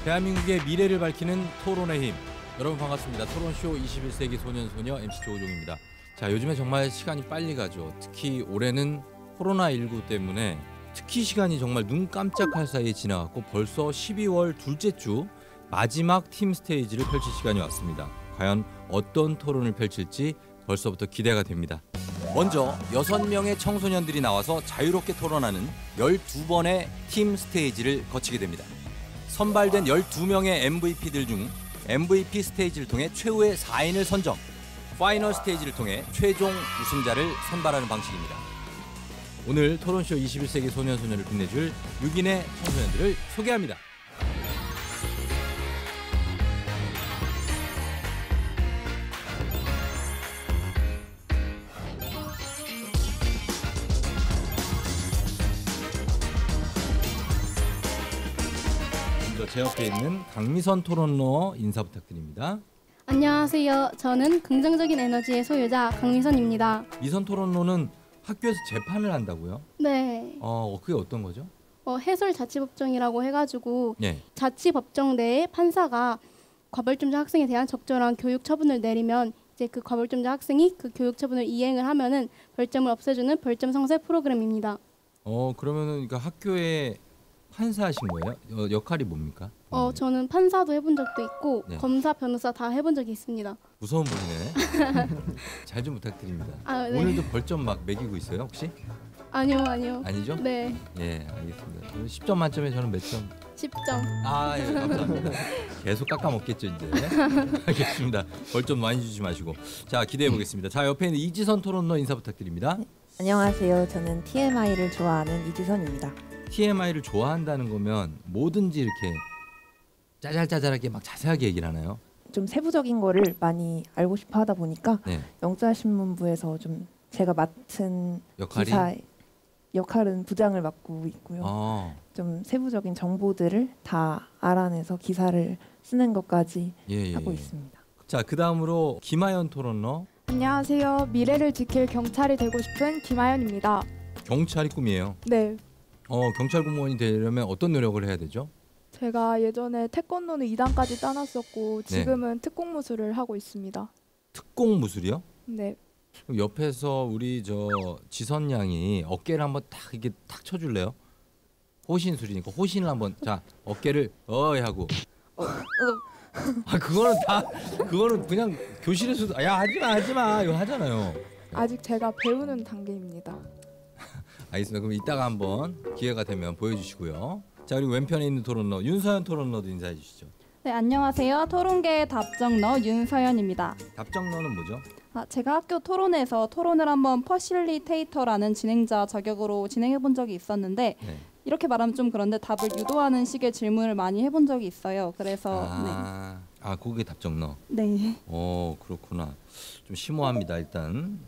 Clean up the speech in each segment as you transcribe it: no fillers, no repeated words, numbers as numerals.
대한민국의 미래를 밝히는 토론의 힘. 여러분 반갑습니다. 토론쇼 21세기 소년소녀 MC 조우종입니다. 자, 요즘에 정말 시간이 빨리 가죠. 특히 올해는 코로나19 때문에 특히 시간이 정말 눈 깜짝할 사이에 지나갔고 벌써 12월 둘째 주 마지막 팀 스테이지를 펼칠 시간이 왔습니다. 과연 어떤 토론을 펼칠지 벌써부터 기대가 됩니다. 먼저 6명의 청소년들이 나와서 자유롭게 토론하는 12번의 팀 스테이지를 거치게 됩니다. 선발된 12명의 MVP들 중 MVP 스테이지를 통해 최후의 4인을 선정, 파이널 스테이지를 통해 최종 우승자를 선발하는 방식입니다. 오늘 토론쇼 21세기 소년소녀를 빛내줄 6인의 청소년들을 소개합니다. 제 옆에 있는 강미선 토론러 인사 부탁드립니다. 안녕하세요. 저는 긍정적인 에너지의 소유자 강미선입니다. 미선 토론러는 학교에서 재판을 한다고요? 네. 그게 어떤 거죠? 해설자치법정이라고 해가지고 네. 자치법정 내에 판사가 과벌점자 학생에 대한 적절한 교육 처분을 내리면 이제 그 과벌점자 학생이 그 교육 처분을 이행을 하면은 벌점을 없애주는 벌점 상쇄 프로그램입니다. 그러면은 그러니까 학교에 판사하신 거예요? 역할이 뭡니까? 저는 판사도 해본 적도 있고 네. 검사, 변호사 다 해본 적이 있습니다. 무서운 분이네. 잘 좀 부탁드립니다. 네. 오늘도 벌점 막 매기고 있어요 혹시? 아니요. 아니죠? 네. 예, 알겠습니다. 10점 만점에 저는 몇 점? 10점. 예, 감사합니다. 계속 깎아 먹겠죠 이제. 알겠습니다. 벌점 많이 주지 마시고. 자, 기대해 보겠습니다. 자, 옆에 있는 이지선 토론러 인사 부탁드립니다. 안녕하세요. 저는 TMI를 좋아하는 이지선입니다. TMI를 좋아한다는 거면 뭐든지 이렇게 짜잘짜잘하게 막 자세하게 얘기를 하나요? 좀 세부적인 거를 많이 알고 싶어 하다 보니까 네. 영자신문부에서 좀 제가 맡은 역할이? 기사 역할은 부장을 맡고 있고요. 좀 세부적인 정보들을 다 알아내서 기사를 쓰는 것까지 하고 있습니다. 자, 그 다음으로 김하연 토론러. 안녕하세요. 미래를 지킬 경찰이 되고 싶은 김하연입니다. 경찰이 꿈이에요. 네. 경찰 공무원이 되려면 어떤 노력을 해야 되죠? 제가 예전에 태권도는 2단까지 따놨었고 지금은 특공무술을 하고 있습니다. 특공 무술이요? 네. 그럼 옆에서 우리 지선 양이 어깨를 한번 딱 이렇게 탁 쳐줄래요? 호신술이니까 호신을 한번 자 어깨를 하고. 그거는 그냥 교실에서도 야 하지마 이거 하잖아요. 아직 제가 배우는 단계입니다. 알겠습니다. 그럼 이따가 한번 기회가 되면 보여주시고요. 자, 그리고 왼편에 있는 토론러 윤서연 토론러도 인사해 주시죠. 네, 안녕하세요. 토론계의 답정너 윤서연입니다. 답정너는 뭐죠? 제가 학교 토론에서 토론을 한번 퍼실리테이터라는 진행자 자격으로 진행해 본 적이 있었는데 네. 이렇게 말하면 좀 그런데 답을 유도하는 식의 질문을 많이 해본 적이 있어요. 그래서 그게 답정너. 네. 그렇구나. 좀 심오합니다. 일단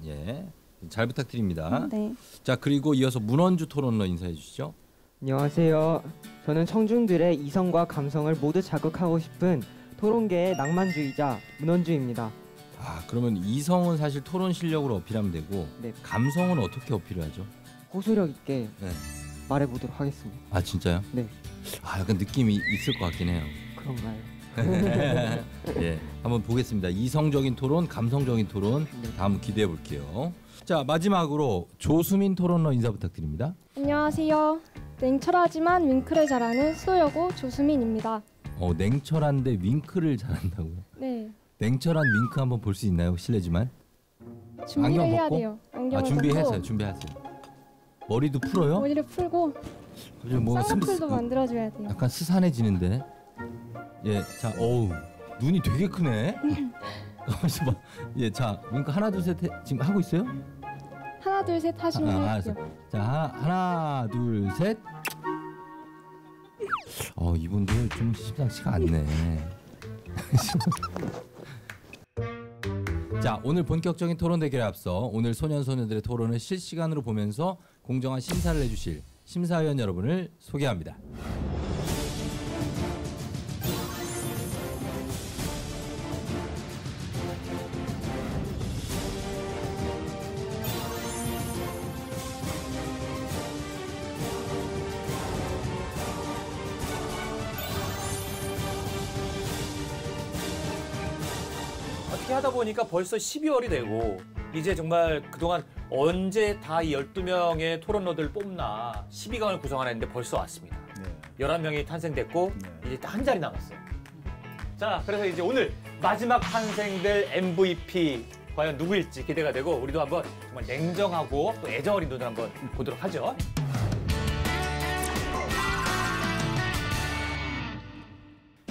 잘 부탁드립니다. 네. 자, 그리고 이어서 문원주 토론러 인사해 주시죠. 안녕하세요. 저는 청중들의 이성과 감성을 모두 자극하고 싶은 토론계의 낭만주의자 문원주입니다. 그러면 이성은 사실 토론 실력으로 어필하면 되고 네. 감성은 어떻게 어필을 하죠? 호소력 있게 네. 말해보도록 하겠습니다. 진짜요? 네. 약간 느낌이 있을 것 같긴 해요. 그런가요? 한번 보겠습니다. 이성적인 토론, 감성적인 토론 다음 기대해 볼게요. 자, 마지막으로 조수민 토론러 인사 부탁드립니다. 안녕하세요. 냉철하지만 윙크를 잘하는 수도여고 조수민입니다. 냉철한데 윙크를 잘한다고요? 네. 냉철한 윙크 한번 볼 수 있나요? 실례지만. 준비를 해야 벗고? 돼요. 안경을 준비하세요. 머리도 풀어요? 머리를 풀고 쌍꺼풀도 만들어줘야 돼요. 약간 스산해지는데. 자, 눈이 되게 크네. 자, 윙크 하나 둘 셋 지금 하고 있어요? 하나 둘 셋 하시면 알았어. 자, 하나 둘 셋. 이분들 좀 심상치가 않네. 자, 오늘 본격적인 토론 대결에 앞서 오늘 소년소녀들의 토론을 실시간으로 보면서 공정한 심사를 해주실 심사위원 여러분을 소개합니다. 이렇게 하다 보니까 벌써 12월이 되고 이제 정말 그동안 언제 다 이 12명의 토론러들 뽑나 12강을 구성하나 했는데 벌써 왔습니다. 네. 11명이 탄생됐고 이제 딱 한 자리 남았어요. 자, 그래서 이제 오늘 마지막 탄생될 MVP 과연 누구일지 기대가 되고 우리도 한번 정말 냉정하고 또 애정 어린 눈을 한번 보도록 하죠.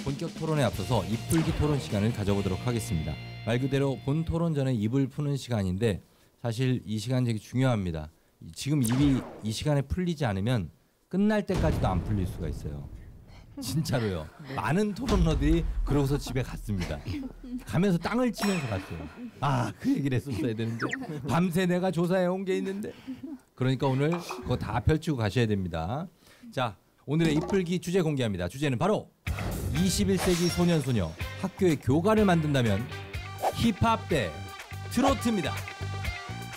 본격 토론에 앞서서 입풀기 토론 시간을 가져보도록 하겠습니다. 말 그대로 본 토론 전에 입을 푸는 시간인데 사실 이 시간 되게 중요합니다. 지금 입이 이 시간에 풀리지 않으면 끝날 때까지도 안 풀릴 수가 있어요. 진짜로요. 많은 토론러들이 그러고서 집에 갔습니다. 가면서 땅을 치면서 갔어요. 아, 그 얘기를 했었어야 되는데 밤새 내가 조사해 온 게 있는데. 그러니까 오늘 그거 다 펼치고 가셔야 됩니다. 자, 오늘의 입풀기 주제 공개합니다. 주제는 바로 21세기 소년소녀 학교의 교과를 만든다면 힙합 대 트로트입니다.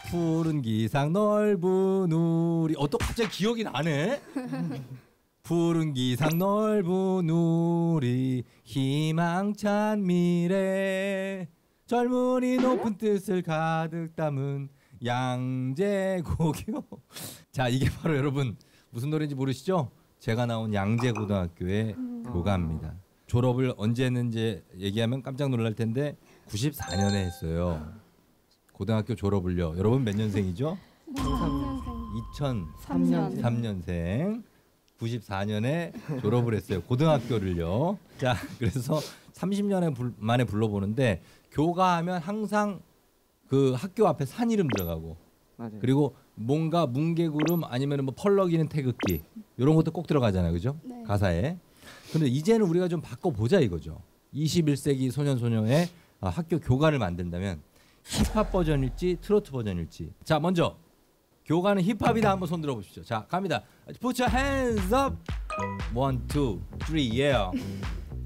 푸른 기상 넓은 우리 또 갑자기 기억이 나네. 푸른 기상 넓은 우리 희망찬 미래 젊은이 높은 뜻을 가득 담은 양재고교. 자, 이게 바로 여러분 무슨 노래인지 모르시죠? 제가 나온 양재고등학교의 교과입니다. 졸업을 언제 했는지 얘기하면 깜짝 놀랄 텐데 94년에 했어요. 고등학교 졸업을요. 여러분 몇 년생이죠? 2003년생. 94년에 졸업을 했어요. 고등학교를요. 자, 그래서 30년 만에 불러보는데 교과하면 항상 그 학교 앞에 산 이름 들어가고 맞아요. 그리고 뭔가 뭉게구름 아니면 뭐 펄럭이는 태극기 이런 것도 꼭 들어가잖아요. 그죠? 네. 가사에. 근데 이제는 우리가 좀 바꿔보자 이거죠. 21세기 소년소녀의 학교 교과를 만든다면 힙합 버전일지 트로트 버전일지. 자, 먼저 교과는 힙합이다. 한번 손 들어보십시오. 자, 갑니다. Put your hands up. 1, 2, 3, yeah.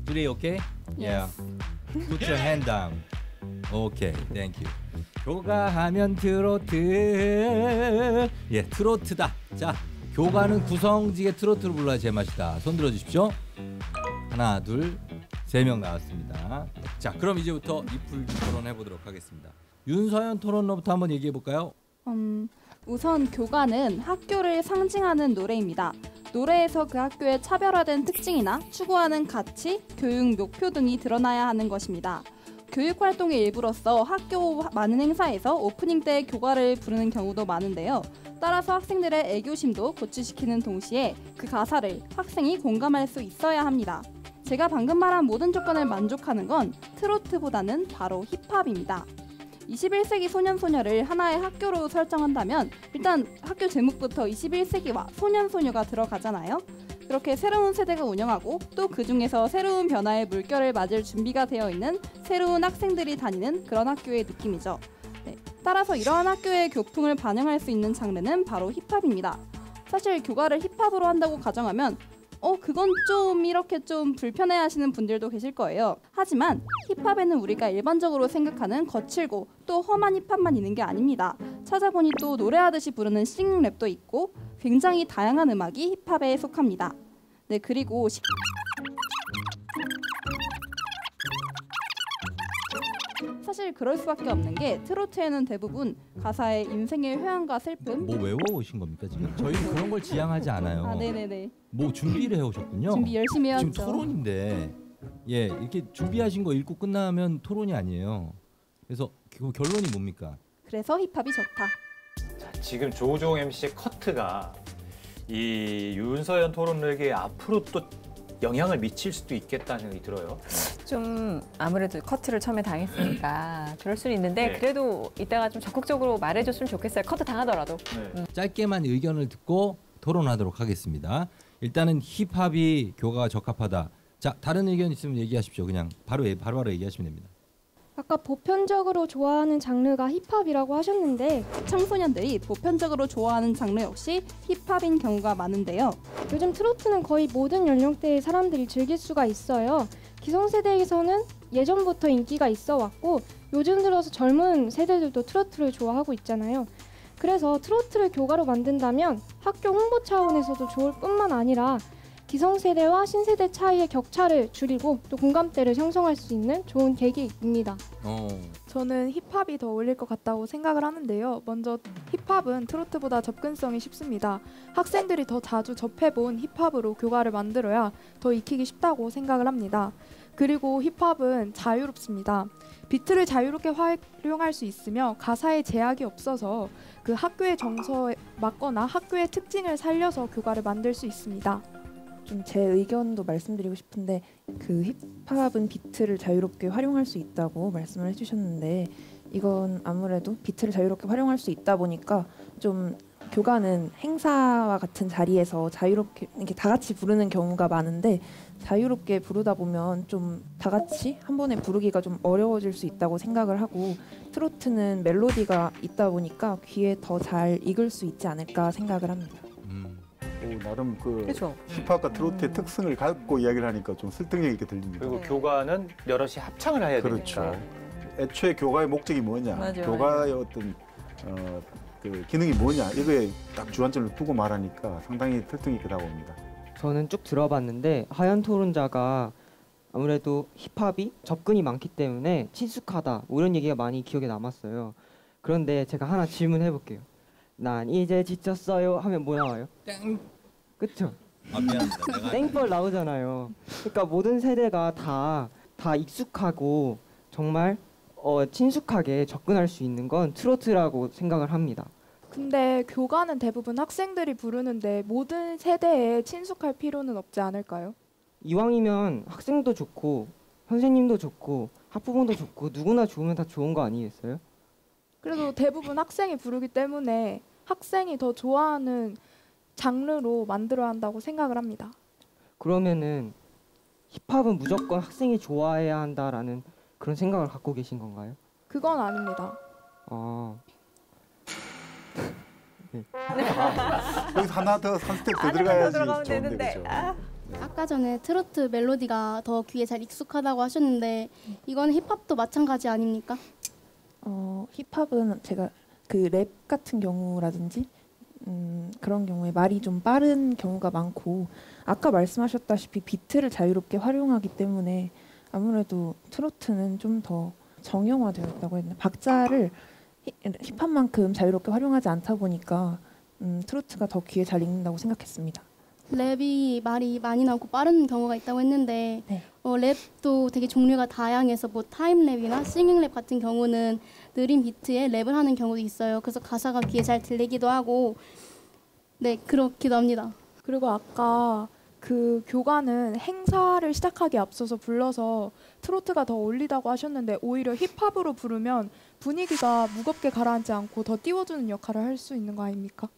3, okay? Yeah. Put your hand down. Okay, thank you. 교과하면 트로트. 예, 트로트다. 자, 교과는 구성지게 트로트를 불러야 제맛이다. 손 들어주십시오. 하나, 둘, 3명 나왔습니다. 자, 그럼 이제부터 입풀기 토론 해보도록 하겠습니다. 윤서연 토론러부터 한번 얘기해 볼까요? 우선 교과는 학교를 상징하는 노래입니다. 노래에서 그 학교의 차별화된 특징이나 추구하는 가치, 교육 목표 등이 드러나야 하는 것입니다. 교육 활동의 일부로서 학교 많은 행사에서 오프닝 때 교과를 부르는 경우도 많은데요. 따라서 학생들의 애교심도 고취시키는 동시에 그 가사를 학생이 공감할 수 있어야 합니다. 제가 방금 말한 모든 조건을 만족하는 건 트로트보다는 바로 힙합입니다. 21세기 소년소녀를 하나의 학교로 설정한다면 일단 학교 제목부터 21세기와 소년소녀가 들어가잖아요. 그렇게 새로운 세대가 운영하고 또 그중에서 새로운 변화의 물결을 맞을 준비가 되어 있는 새로운 학생들이 다니는 그런 학교의 느낌이죠. 네, 따라서 이러한 학교의 교풍을 반영할 수 있는 장르는 바로 힙합입니다. 사실 교과를 힙합으로 한다고 가정하면 그건 좀 이렇게 좀 불편해하시는 분들도 계실 거예요. 하지만 힙합에는 우리가 일반적으로 생각하는 거칠고 또 험한 힙합만 있는 게 아닙니다. 찾아보니 또 노래하듯이 부르는 싱랩도 있고 굉장히 다양한 음악이 힙합에 속합니다. 네, 그리고 사실 그럴 수밖에 없는 게 트로트에는 대부분 가사에 인생의 회한과 슬픔. 뭐 외워오신 겁니까 지금? 저희는 그런 걸 지향하지 않아요. 아, 네네네. 뭐 준비를 해오셨군요. 준비 열심히 해왔죠. 지금 토론인데 예 이렇게 준비하신 거 읽고 끝나면 토론이 아니에요. 그래서 그 결론이 뭡니까? 그래서 힙합이 좋다. 자, 지금 조우종 MC의 커트가 이 윤서연 토론에게 앞으로 또 영향을 미칠 수도 있겠다는 생각이 들어요. 좀 아무래도 커트를 처음에 당했으니까 그럴 수는 있는데 네. 그래도 이따가 좀 적극적으로 말해줬으면 좋겠어요. 커트 당하더라도. 네. 짧게만 의견을 듣고 토론하도록 하겠습니다. 일단은 힙합이 교과가 적합하다. 자, 다른 의견 있으면 얘기하십시오. 그냥 바로 얘기하시면 됩니다. 아까 보편적으로 좋아하는 장르가 힙합이라고 하셨는데 청소년들이 보편적으로 좋아하는 장르 역시 힙합인 경우가 많은데요. 요즘 트로트는 거의 모든 연령대의 사람들이 즐길 수가 있어요. 기성세대에서는 예전부터 인기가 있어 왔고 요즘 들어서 젊은 세대들도 트로트를 좋아하고 있잖아요. 그래서 트로트를 교과로 만든다면 학교 홍보 차원에서도 좋을 뿐만 아니라 기성세대와 신세대 차이의 격차를 줄이고 또 공감대를 형성할 수 있는 좋은 계기입니다. 저는 힙합이 더 어울릴 것 같다고 생각을 하는데요. 먼저 힙합은 트로트보다 접근성이 쉽습니다. 학생들이 더 자주 접해본 힙합으로 교가를 만들어야 더 익히기 쉽다고 생각을 합니다. 그리고 힙합은 자유롭습니다. 비트를 자유롭게 활용할 수 있으며 가사에 제약이 없어서 그 학교의 정서에 맞거나 학교의 특징을 살려서 교가를 만들 수 있습니다. 좀 제 의견도 말씀드리고 싶은데 그 힙합은 비트를 자유롭게 활용할 수 있다고 말씀을 해주셨는데 이건 아무래도 비트를 자유롭게 활용할 수 있다 보니까 좀 교가는 행사와 같은 자리에서 자유롭게 이렇게 다 같이 부르는 경우가 많은데 자유롭게 부르다 보면 좀 다 같이 한 번에 부르기가 좀 어려워질 수 있다고 생각을 하고 트로트는 멜로디가 있다 보니까 귀에 더 잘 익을 수 있지 않을까 생각을 합니다. 나름 그 그렇죠. 힙합과 트로트의 특성을 갖고 이야기를 하니까 좀 설득력 있게 들립니다. 그리고 교가는 여럿이 합창을 해야 그렇죠. 되니까. 애초에 교가의 목적이 뭐냐, 맞아요. 교가의 어떤 그 기능이 뭐냐 이거에 딱 주안점을 두고 말하니까 상당히 설득 있게 다가옵니다. 저는 쭉 들어봤는데 하얀 토론자가 아무래도 힙합이 접근이 많기 때문에 친숙하다 이런 얘기가 많이 기억에 남았어요. 그런데 제가 하나 질문해 볼게요. 난 이제 지쳤어요 하면 뭐 나와요? 땡. 그쵸? 미안합니다. 땡벌 나오잖아요. 그러니까 모든 세대가 다 익숙하고 정말 친숙하게 접근할 수 있는 건 트로트라고 생각을 합니다. 근데 교가는 대부분 학생들이 부르는데 모든 세대에 친숙할 필요는 없지 않을까요? 이왕이면 학생도 좋고 선생님도 좋고 학부모도 좋고 누구나 좋으면 다 좋은 거 아니겠어요? 그래도 대부분 학생이 부르기 때문에 학생이 더 좋아하는 장르로 만들어야 한다고 생각을 합니다. 그러면은 힙합은 무조건 학생이 좋아해야 한다라는 그런 생각을 갖고 계신 건가요? 그건 아닙니다. 여기서 하나 더 3스텝 더 들어가야지 좋은데 그죠? 아까 전에 트로트 멜로디가 더 귀에 잘 익숙하다고 하셨는데 이건 힙합도 마찬가지 아닙니까? 힙합은 제가 그 랩 같은 경우라든지 그런 경우에 말이 좀 빠른 경우가 많고 아까 말씀하셨다시피 비트를 자유롭게 활용하기 때문에 아무래도 트로트는 좀 더 정형화되어 있다고 했는데 박자를 힙합만큼 자유롭게 활용하지 않다 보니까 트로트가 더 귀에 잘 익는다고 생각했습니다. 랩이 말이 많이 나오고 빠른 경우가 있다고 했는데 네. 랩도 되게 종류가 다양해서 뭐 타임랩이나 싱잉랩 같은 경우는 느린 비트에 랩을 하는 경우도 있어요. 그래서 가사가 귀에 잘 들리기도 하고 네 그렇기도 합니다. 그리고 아까 그 교가는 행사를 시작하기 앞서서 불러서 트로트가 더 어울리다고 하셨는데 오히려 힙합으로 부르면 분위기가 무겁게 가라앉지 않고 더 띄워주는 역할을 할 수 있는 거 아닙니까?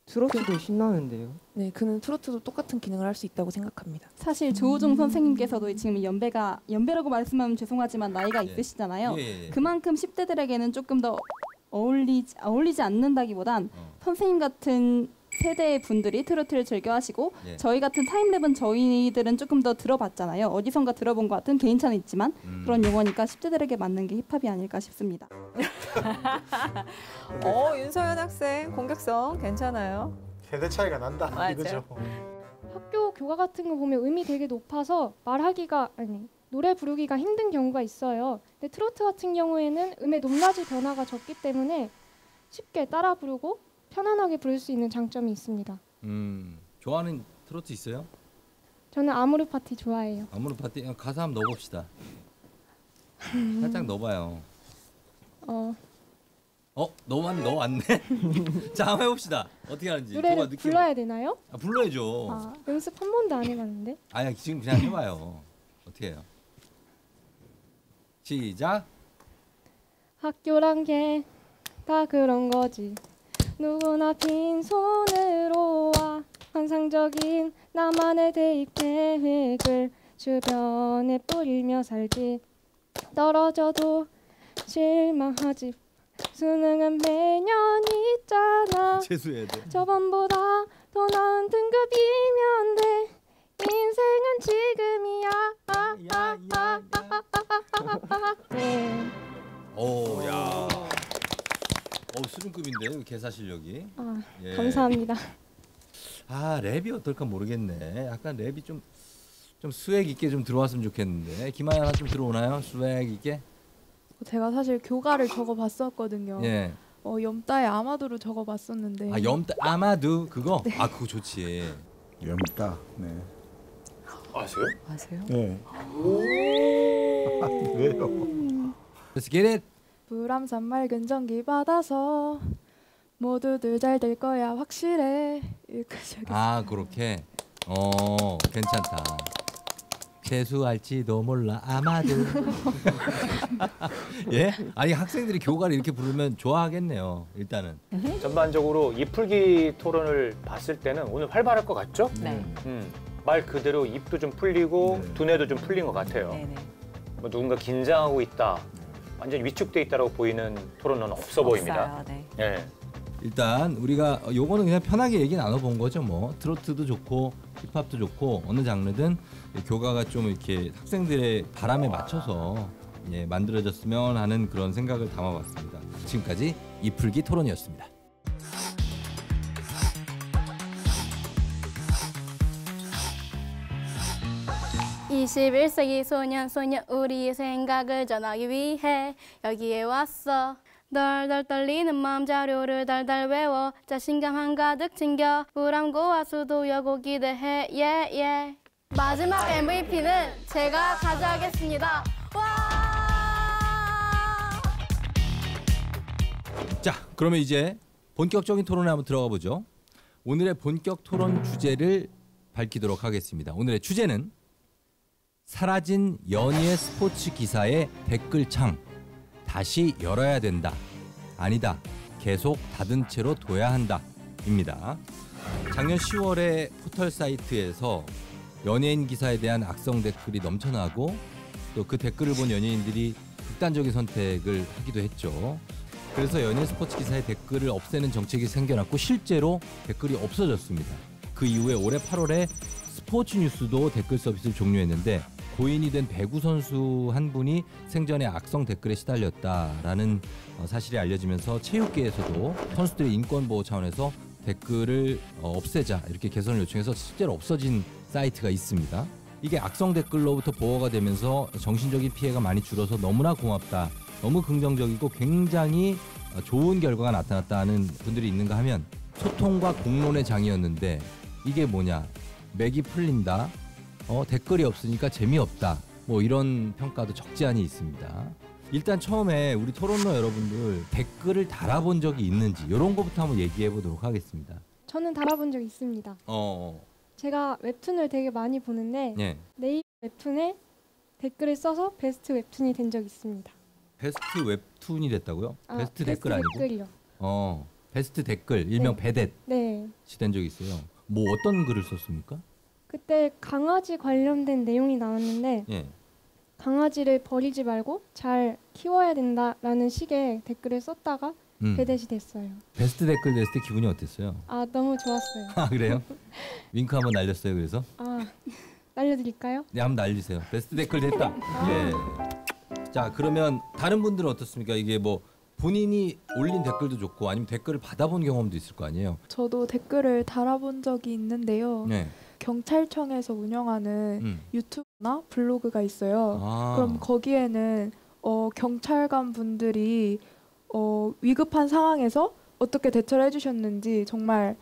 트로트도 신나는데요. 네, 그는 트로트도 똑같은 기능을 할 수 있다고 생각합니다. 사실 조우종 선생님께서도 지금 연배라고 말씀하면 죄송하지만 나이가 예. 있으시잖아요. 예. 그만큼 10대들에게는 조금 더 어울리지 않는다기보단 선생님 같은 세대의 분들이 트로트를 즐겨 하시고 예. 저희 같은 타임랩은 저희들은 조금 더 들어봤잖아요. 어디선가 들어본 것 같은 개인차는 있지만 그런 용어니까 10대들에게 맞는 게 힙합이 아닐까 싶습니다. 윤서연 학생 공격성 괜찮아요. 세대 차이가 난다. 맞아요. 이거죠. 학교 교가 같은 거 보면 음이 되게 높아서 노래 부르기가 힘든 경우가 있어요. 근데 트로트 같은 경우에는 음의 높낮이 변화가 적기 때문에 쉽게 따라 부르고 편안하게 부를 수 있는 장점이 있습니다. 좋아하는 트로트 있어요? 저는 아모르 파티 좋아해요. 아모르 파티 가사 한번 넣어봅시다. 살짝 넣어봐요. 넣어왔네. 자 한번 해봅시다. 어떻게 하는지. 노래를 불러야 되나요? 불러야죠. 연습 한 번도 안 해봤는데. 아니 지금 그냥 해봐요. 어떻게 해요? 시작. 학교란 게 다 그런 거지. 누구나 빈손으로 와 환상적인 나만의 대입 계획을 주변에 뿌리며 살지. 떨어져도 실망하지. 수능은 매년 있잖아. 재수해야 돼. 저번보다 더 나은 등급이면 돼. 인생은 지금이야. 네. 오, 야. 수준급인데요, 개사 실력이. 감사합니다. 아 랩이 어떨까 모르겠네. 약간 랩이 좀 스웩 있게 좀 들어왔으면 좋겠는데. 김하연 하나 좀 들어오나요? 스웩 있게? 제가 사실 교가를 적어봤었거든요. 예. 염따의 아마도로 적어봤었는데. 아 염따 아마도 그거? 네. 아 그거 좋지. 염따. 네. 아세요? 아세요? 네. 왜요? Let's get it. 불암산 맑은 전기 받아서 모두들 잘 될 거야 확실해. 여기까지 하겠습니다. 아 그렇게. 괜찮다. 재수할지도 몰라 아마도. 예? 아니 학생들이 교가를 이렇게 부르면 좋아하겠네요. 일단은. 전반적으로 입풀기 토론을 봤을 때는 오늘 활발할 것 같죠? 네. 말 그대로 입도 좀 풀리고 네. 두뇌도 좀 풀린 것 같아요. 네네. 뭐 누군가 긴장하고 있다, 완전 위축돼 있다라고 보이는 토론은 없어 보입니다. 없어요. 네. 예. 일단 우리가 요거는 그냥 편하게 얘기 나눠본 거죠. 뭐 트로트도 좋고 힙합도 좋고 어느 장르든 교가가 좀 이렇게 학생들의 바람에 맞춰서 예, 만들어졌으면 하는 그런 생각을 담아봤습니다. 지금까지 이풀기 토론이었습니다. (21세기) 소년 우리의 생각을 전하기 위해 여기에 왔어. 덜덜 떨리는 마음 자료를 달달 외워 자신감 한가득 챙겨 불암고와 수도여고 기대해 yeah. 마지막 MVP는 제가 가져가겠습니다. 와! 자, 그러면 이제 본격적인 토론에 한번 들어가 보죠. 오늘의 본격 토론 주제를 밝히도록 하겠습니다. 오늘의 주제는 사라진 연예 스포츠 기사의 댓글창 다시 열어야 된다. 아니다. 계속 닫은 채로 둬야 한다. 입니다. 작년 10월에 포털 사이트에서 연예인 기사에 대한 악성 댓글이 넘쳐나고 또 그 댓글을 본 연예인들이 극단적인 선택을 하기도 했죠. 그래서 연예 스포츠 기사의 댓글을 없애는 정책이 생겨났고 실제로 댓글이 없어졌습니다. 그 이후에 올해 8월에 스포츠 뉴스도 댓글 서비스를 종료했는데 고인이 된 배구 선수 한 분이 생전에 악성 댓글에 시달렸다라는 사실이 알려지면서 체육계에서도 선수들의 인권 보호 차원에서 댓글을 없애자 이렇게 개선을 요청해서 실제로 없어진 사이트가 있습니다. 이게 악성 댓글로부터 보호가 되면서 정신적인 피해가 많이 줄어서 너무나 고맙다. 너무 긍정적이고 굉장히 좋은 결과가 나타났다는 분들이 있는가 하면 소통과 공론의 장이었는데 이게 뭐냐. 맥이 풀린다. 댓글이 없으니까 재미없다. 뭐 이런 평가도 적지 않이 있습니다. 일단 처음에 우리 토론러 여러분들 댓글을 달아본 적이 있는지 이런 것부터 한번 얘기해 보도록 하겠습니다. 저는 달아본 적 있습니다. 제가 웹툰을 되게 많이 보는데 예. 네이버 웹툰에 댓글을 써서 베스트 웹툰이 된 적 있습니다. 베스트 웹툰이 됐다고요? 아, 베스트 댓글 아니고? 댓글이요. 베스트 댓글 일명 네. 베댓이 네. 된 적이 있어요. 뭐 어떤 글을 썼습니까? 그때 강아지 관련된 내용이 나왔는데 예. 강아지를 버리지 말고 잘 키워야 된다라는 식의 댓글을 썼다가 베댓이 됐어요. 베스트 댓글 됐을 때 기분이 어땠어요? 아 너무 좋았어요. 아 그래요? 윙크 한번 날렸어요. 그래서? 아 날려드릴까요? 네, 한번 날리세요. 베스트 댓글 됐다. 예. 자 그러면 다른 분들은 어떻습니까? 이게 뭐 본인이 올린 댓글도 좋고 아니면 댓글을 받아본 경험도 있을 거 아니에요? 저도 댓글을 달아본 적이 있는데요. 네. 경찰청에서 운영하는 유튜브나 블로그가 있어요. 아. 그럼 거기에는 경찰관 분들이 위급한 상황에서 어떻게 대처를 해주셨는지 정말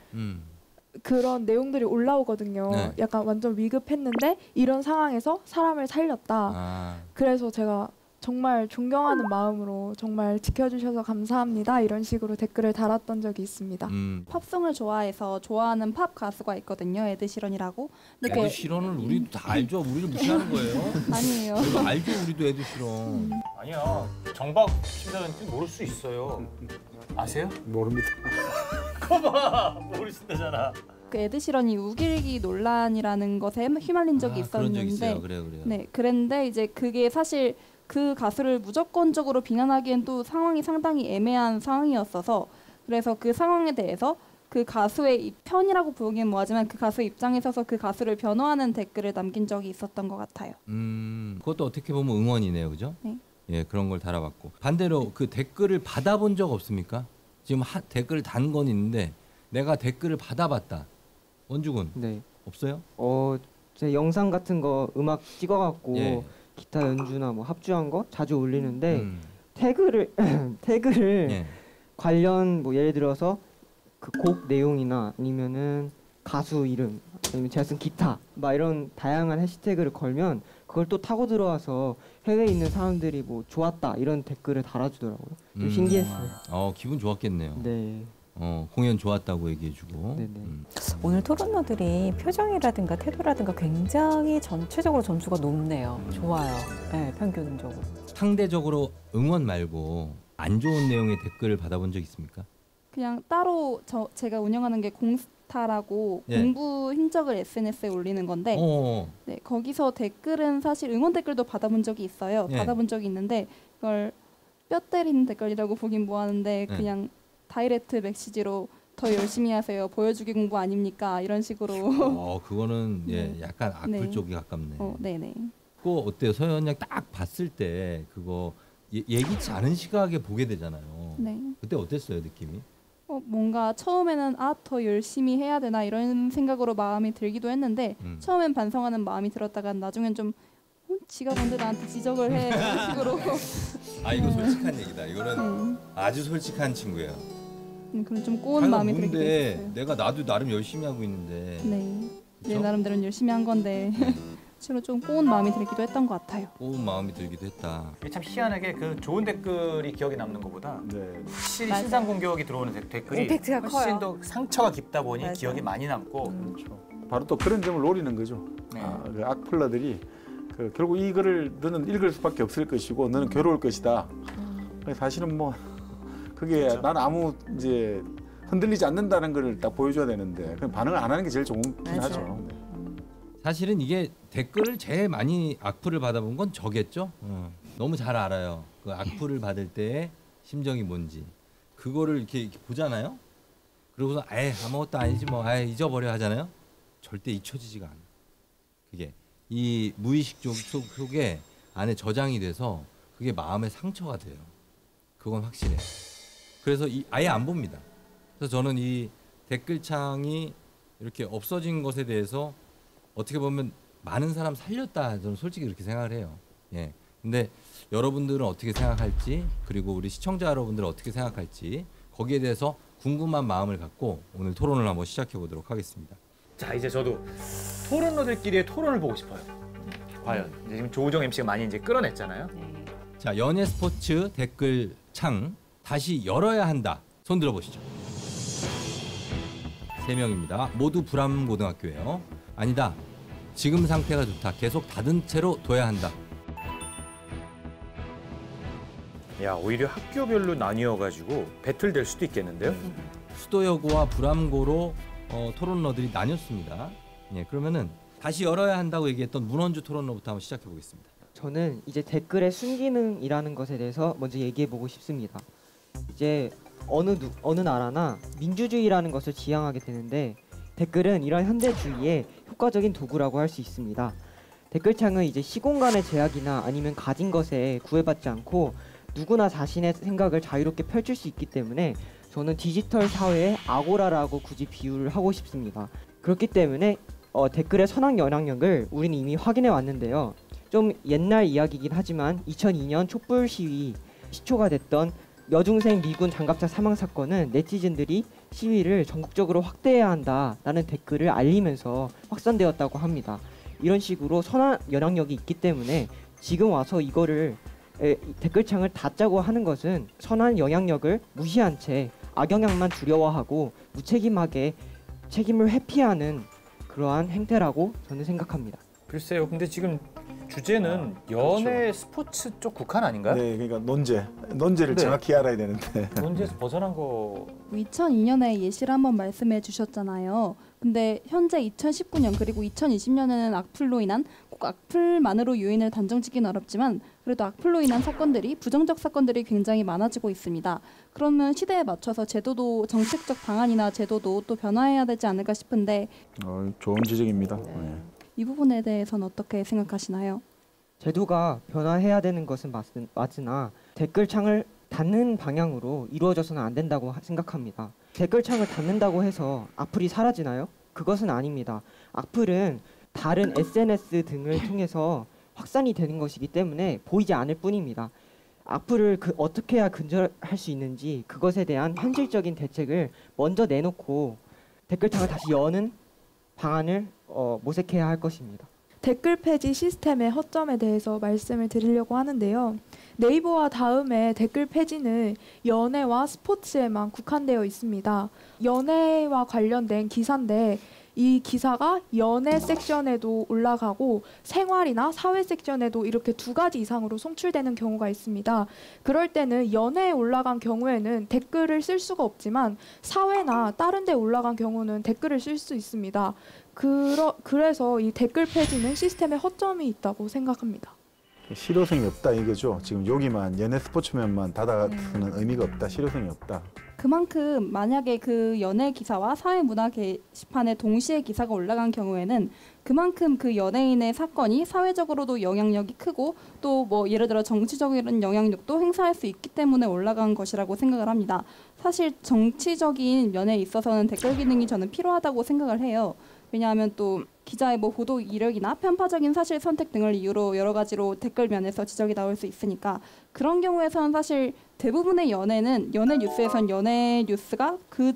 그런 내용들이 올라오거든요. 네. 약간 완전 위급했는데 이런 상황에서 사람을 살렸다. 그래서 제가 정말 존경하는 마음으로 정말 지켜주셔서 감사합니다. 이런 식으로 댓글을 달았던 적이 있습니다. 팝송을 좋아해서 좋아하는 팝 가수가 있거든요. 에드시런이라고. 근데 에드시런을 우리도 다 알죠. 우리를 무시하는 거예요. 아니에요. 알죠. 우리도 에드시런. 아니야. 정박 심사위원한테 모를 수 있어요. 아세요? 모릅니다. 거봐 모르신다잖아. 그 에드시런이 우길기 논란이라는 것에 휘말린 적이 그런 적 있었는데, 있어요. 그래요. 네, 그랬는데 이제 그게 사실 그 가수를 무조건적으로 비난하기엔 또 상황이 상당히 애매한 상황이었어서 그래서 그 상황에 대해서 그 가수의 편이라고 보기엔 뭐하지만 그 가수의 입장에 서서 그 가수를 변호하는 댓글을 남긴 적이 있었던 것 같아요. 그것도 어떻게 보면 응원이네요, 그죠? 네. 예, 그런 걸 달아봤고 반대로 그 댓글을 받아본 적 없습니까? 지금 댓글을 단 건 있는데 내가 댓글을 받아봤다. 원주군 네. 없어요? 제 영상 같은 거 음악 찍어갖고 예. 기타 연주나 뭐 합주한 거 자주 올리는데 태그를 예. 관련 뭐 예를 들어서 그 곡 내용이나 아니면은 가수 이름 아니면 제가 쓴 기타 막 이런 다양한 해시태그를 걸면 그걸 또 타고 들어와서 해외에 있는 사람들이 뭐 좋았다 이런 댓글을 달아주더라고요. 좀 신기했어요. 기분 좋았겠네요. 네. 공연 좋았다고 얘기해주고. 네네. 오늘 토론러들이 표정이라든가 태도라든가 굉장히 전체적으로 점수가 높네요. 좋아요. 네, 평균적으로. 상대적으로 응원 말고 안 좋은 내용의 댓글을 받아본 적 있습니까? 그냥 따로 제가 운영하는 게 공스타라고 예. 공부 hin적을 SNS에 올리는 건데 네, 거기서 댓글은 사실 응원 댓글도 받아본 적이 있어요. 예. 받아본 적이 있는데 그걸 뼈 때리는 댓글이라고 보긴 뭐하는데 예. 그냥 다이렉트 메시지로 더 열심히 하세요. 보여주기 공부 아닙니까? 이런 식으로. 그거는 네. 약간 악플 네. 쪽이 가깝네. 네네. 그거 어때요? 서현 양 딱 봤을 때 그거 예기치 않은 시각에 보게 되잖아요. 네. 그때 어땠어요, 느낌이? 뭔가 처음에는 더 열심히 해야 되나 이런 생각으로 마음이 들기도 했는데 처음엔 반성하는 마음이 들었다가 나중엔 좀 지가 뭔데 나한테 지적을 해 이런 식으로. 이거 솔직한 얘기다. 이거는 아주 솔직한 친구예요. 그럼 좀 꼬운 마음이 들기도 뭔데 했어요. 나도 나름 열심히 하고 있는데. 네. 내 그쵸? 나름대로는 열심히 한 건데 실로 좀 꼬운 마음이 들기도 했던 것 같아요. 꼬운 마음이 들기도 했다. 이게 참 희한하게 그 좋은 댓글이 기억에 남는 것보다 확실히 맞아요. 신상 공격이 들어오는 댓글이 임팩트가 훨씬 커요. 더 상처가 깊다 보니 맞아요. 기억이 많이 남고 그렇죠. 바로 또 그런 점을 노리는 거죠. 네. 그 악플러들이 결국 이 글을 너는 읽을 수밖에 없을 것이고 너는 괴로울 것이다. 사실은 뭐 그게 그렇죠. 나는 아무 이제 흔들리지 않는다는 걸 딱 보여줘야 되는데 그냥 반응을 안 하는 게 제일 좋긴 맞아요. 하죠. 사실은 이게 댓글을 제일 많이 악플을 받아본 건 저겠죠. 너무 잘 알아요. 그 악플을 받을 때의 심정이 뭔지. 그거를 이렇게 보잖아요. 그러고서 아무것도 아니지 뭐 잊어버려 하잖아요. 절대 잊혀지지가 않아요. 그게 이 무의식 속에 안에 저장이 돼서 그게 마음의 상처가 돼요. 그건 확실해요. 그래서 아예 안 봅니다. 그래서 저는 이 댓글창이 이렇게 없어진 것에 대해서 어떻게 보면 많은 사람 살렸다 저는 솔직히 그렇게 생각을 해요. 예. 근데 여러분들은 어떻게 생각할지 그리고 우리 시청자 여러분들은 어떻게 생각할지 거기에 대해서 궁금한 마음을 갖고 오늘 토론을 한번 시작해 보도록 하겠습니다. 자 이제 저도 토론러들끼리의 토론을 보고 싶어요. 과연 이제 지금 조우정 MC가 많이 이제 끌어냈잖아요. 자, 연예 스포츠 댓글 창 다시 열어야 한다. 손 들어보시죠. 3명입니다. 모두 불암고등학교예요. 아니다. 지금 상태가 좋다. 계속 닫은 채로 둬야 한다. 야 오히려 학교별로 나뉘어가지고 배틀 될 수도 있겠는데요. 수도여고와 불암고로 토론러들이 나뉘었습니다. 예, 그러면은 다시 열어야 한다고 얘기했던 문원주 토론러부터 한번 시작해 보겠습니다. 저는 이제 댓글의 순기능이라는 것에 대해서 먼저 얘기해 보고 싶습니다. 이제 어느 나라나 민주주의라는 것을 지향하게 되는데 댓글은 이런 현대주의의 효과적인 도구라고 할 수 있습니다. 댓글창은 이제 시공간의 제약이나 아니면 가진 것에 구애받지 않고 누구나 자신의 생각을 자유롭게 펼칠 수 있기 때문에 저는 디지털 사회의 아고라라고 굳이 비유를 하고 싶습니다. 그렇기 때문에 댓글의 선악 영향력을 우리는 이미 확인해 왔는데요. 좀 옛날 이야기이긴 하지만 2002년 촛불 시위 시초가 됐던 여중생 미군 장갑차 사망 사건은 네티즌들이 시위를 전국적으로 확대해야 한다라는 댓글을 알리면서 확산되었다고 합니다. 이런 식으로 선악 영향력이 있기 때문에 지금 와서 이거를 댓글창을 닫자고 하는 것은 선한 영향력을 무시한 채 악영향만 두려워하고 무책임하게 책임을 회피하는 그러한 행태라고 저는 생각합니다. 글쎄요. 근데 지금 주제는 연애 스포츠 쪽 국한 아닌가요? 네, 그러니까 논제를 네. 정확히 알아야 되는데. 논제에서 벗어난 거. 2002년에 예시를 한번 말씀해 주셨잖아요. 근데 현재 2019년 그리고 2020년에는 악플로 인한 꼭 악플만으로 요인을 단정짓기는 어렵지만 그래도 악플로 인한 사건들이 부정적 사건들이 굉장히 많아지고 있습니다. 그러면 시대에 맞춰서 제도도 정책적 방안이나 제도도 또 변화해야 되지 않을까 싶은데 좋은 지적입니다. 네. 이 부분에 대해서는 어떻게 생각하시나요? 제도가 변화해야 되는 것은 맞으나 댓글창을 닫는 방향으로 이루어져서는 안 된다고 생각합니다. 댓글창을 닫는다고 해서 악플이 사라지나요? 그것은 아닙니다. 악플은 다른 SNS 등을 통해서 확산이 되는 것이기 때문에 보이지 않을 뿐입니다. 악플을 어떻게 해야 근절할 수 있는지 그것에 대한 현실적인 대책을 먼저 내놓고 댓글창을 다시 여는 방안을 모색해야 할 것입니다. 댓글 폐지 시스템의 허점에 대해서 말씀을 드리려고 하는데요. 네이버와 다음의 댓글 폐지는 연애와 스포츠에만 국한되어 있습니다. 연애와 관련된 기사인데 이 기사가 연애 섹션에도 올라가고 생활이나 사회 섹션에도 이렇게 2가지 이상으로 송출되는 경우가 있습니다. 그럴 때는 연애에 올라간 경우에는 댓글을 쓸 수가 없지만 사회나 다른 데 올라간 경우는 댓글을 쓸 수 있습니다. 그래서 이 댓글 폐지는 시스템에 허점이 있다고 생각합니다. 실효성이 없다 이거죠. 지금 여기만 연예 스포츠면만 닫아서는 의미가 없다. 실효성이 없다. 그만큼 만약에 그 연예 기사와 사회문화 게시판에 동시에 기사가 올라간 경우에는 그만큼 그 연예인의 사건이 사회적으로도 영향력이 크고 또 뭐 예를 들어 정치적인 영향력도 행사할 수 있기 때문에 올라간 것이라고 생각을 합니다. 사실 정치적인 면에 있어서는 댓글 기능이 저는 필요하다고 생각을 해요. 왜냐하면 또 기자의 뭐 보도 이력이나 편파적인 사실 선택 등을 이유로 여러 가지로 댓글 면에서 지적이 나올 수 있으니까 그런 경우에서는 사실 대부분의 연예 뉴스에선 연예 뉴스가 그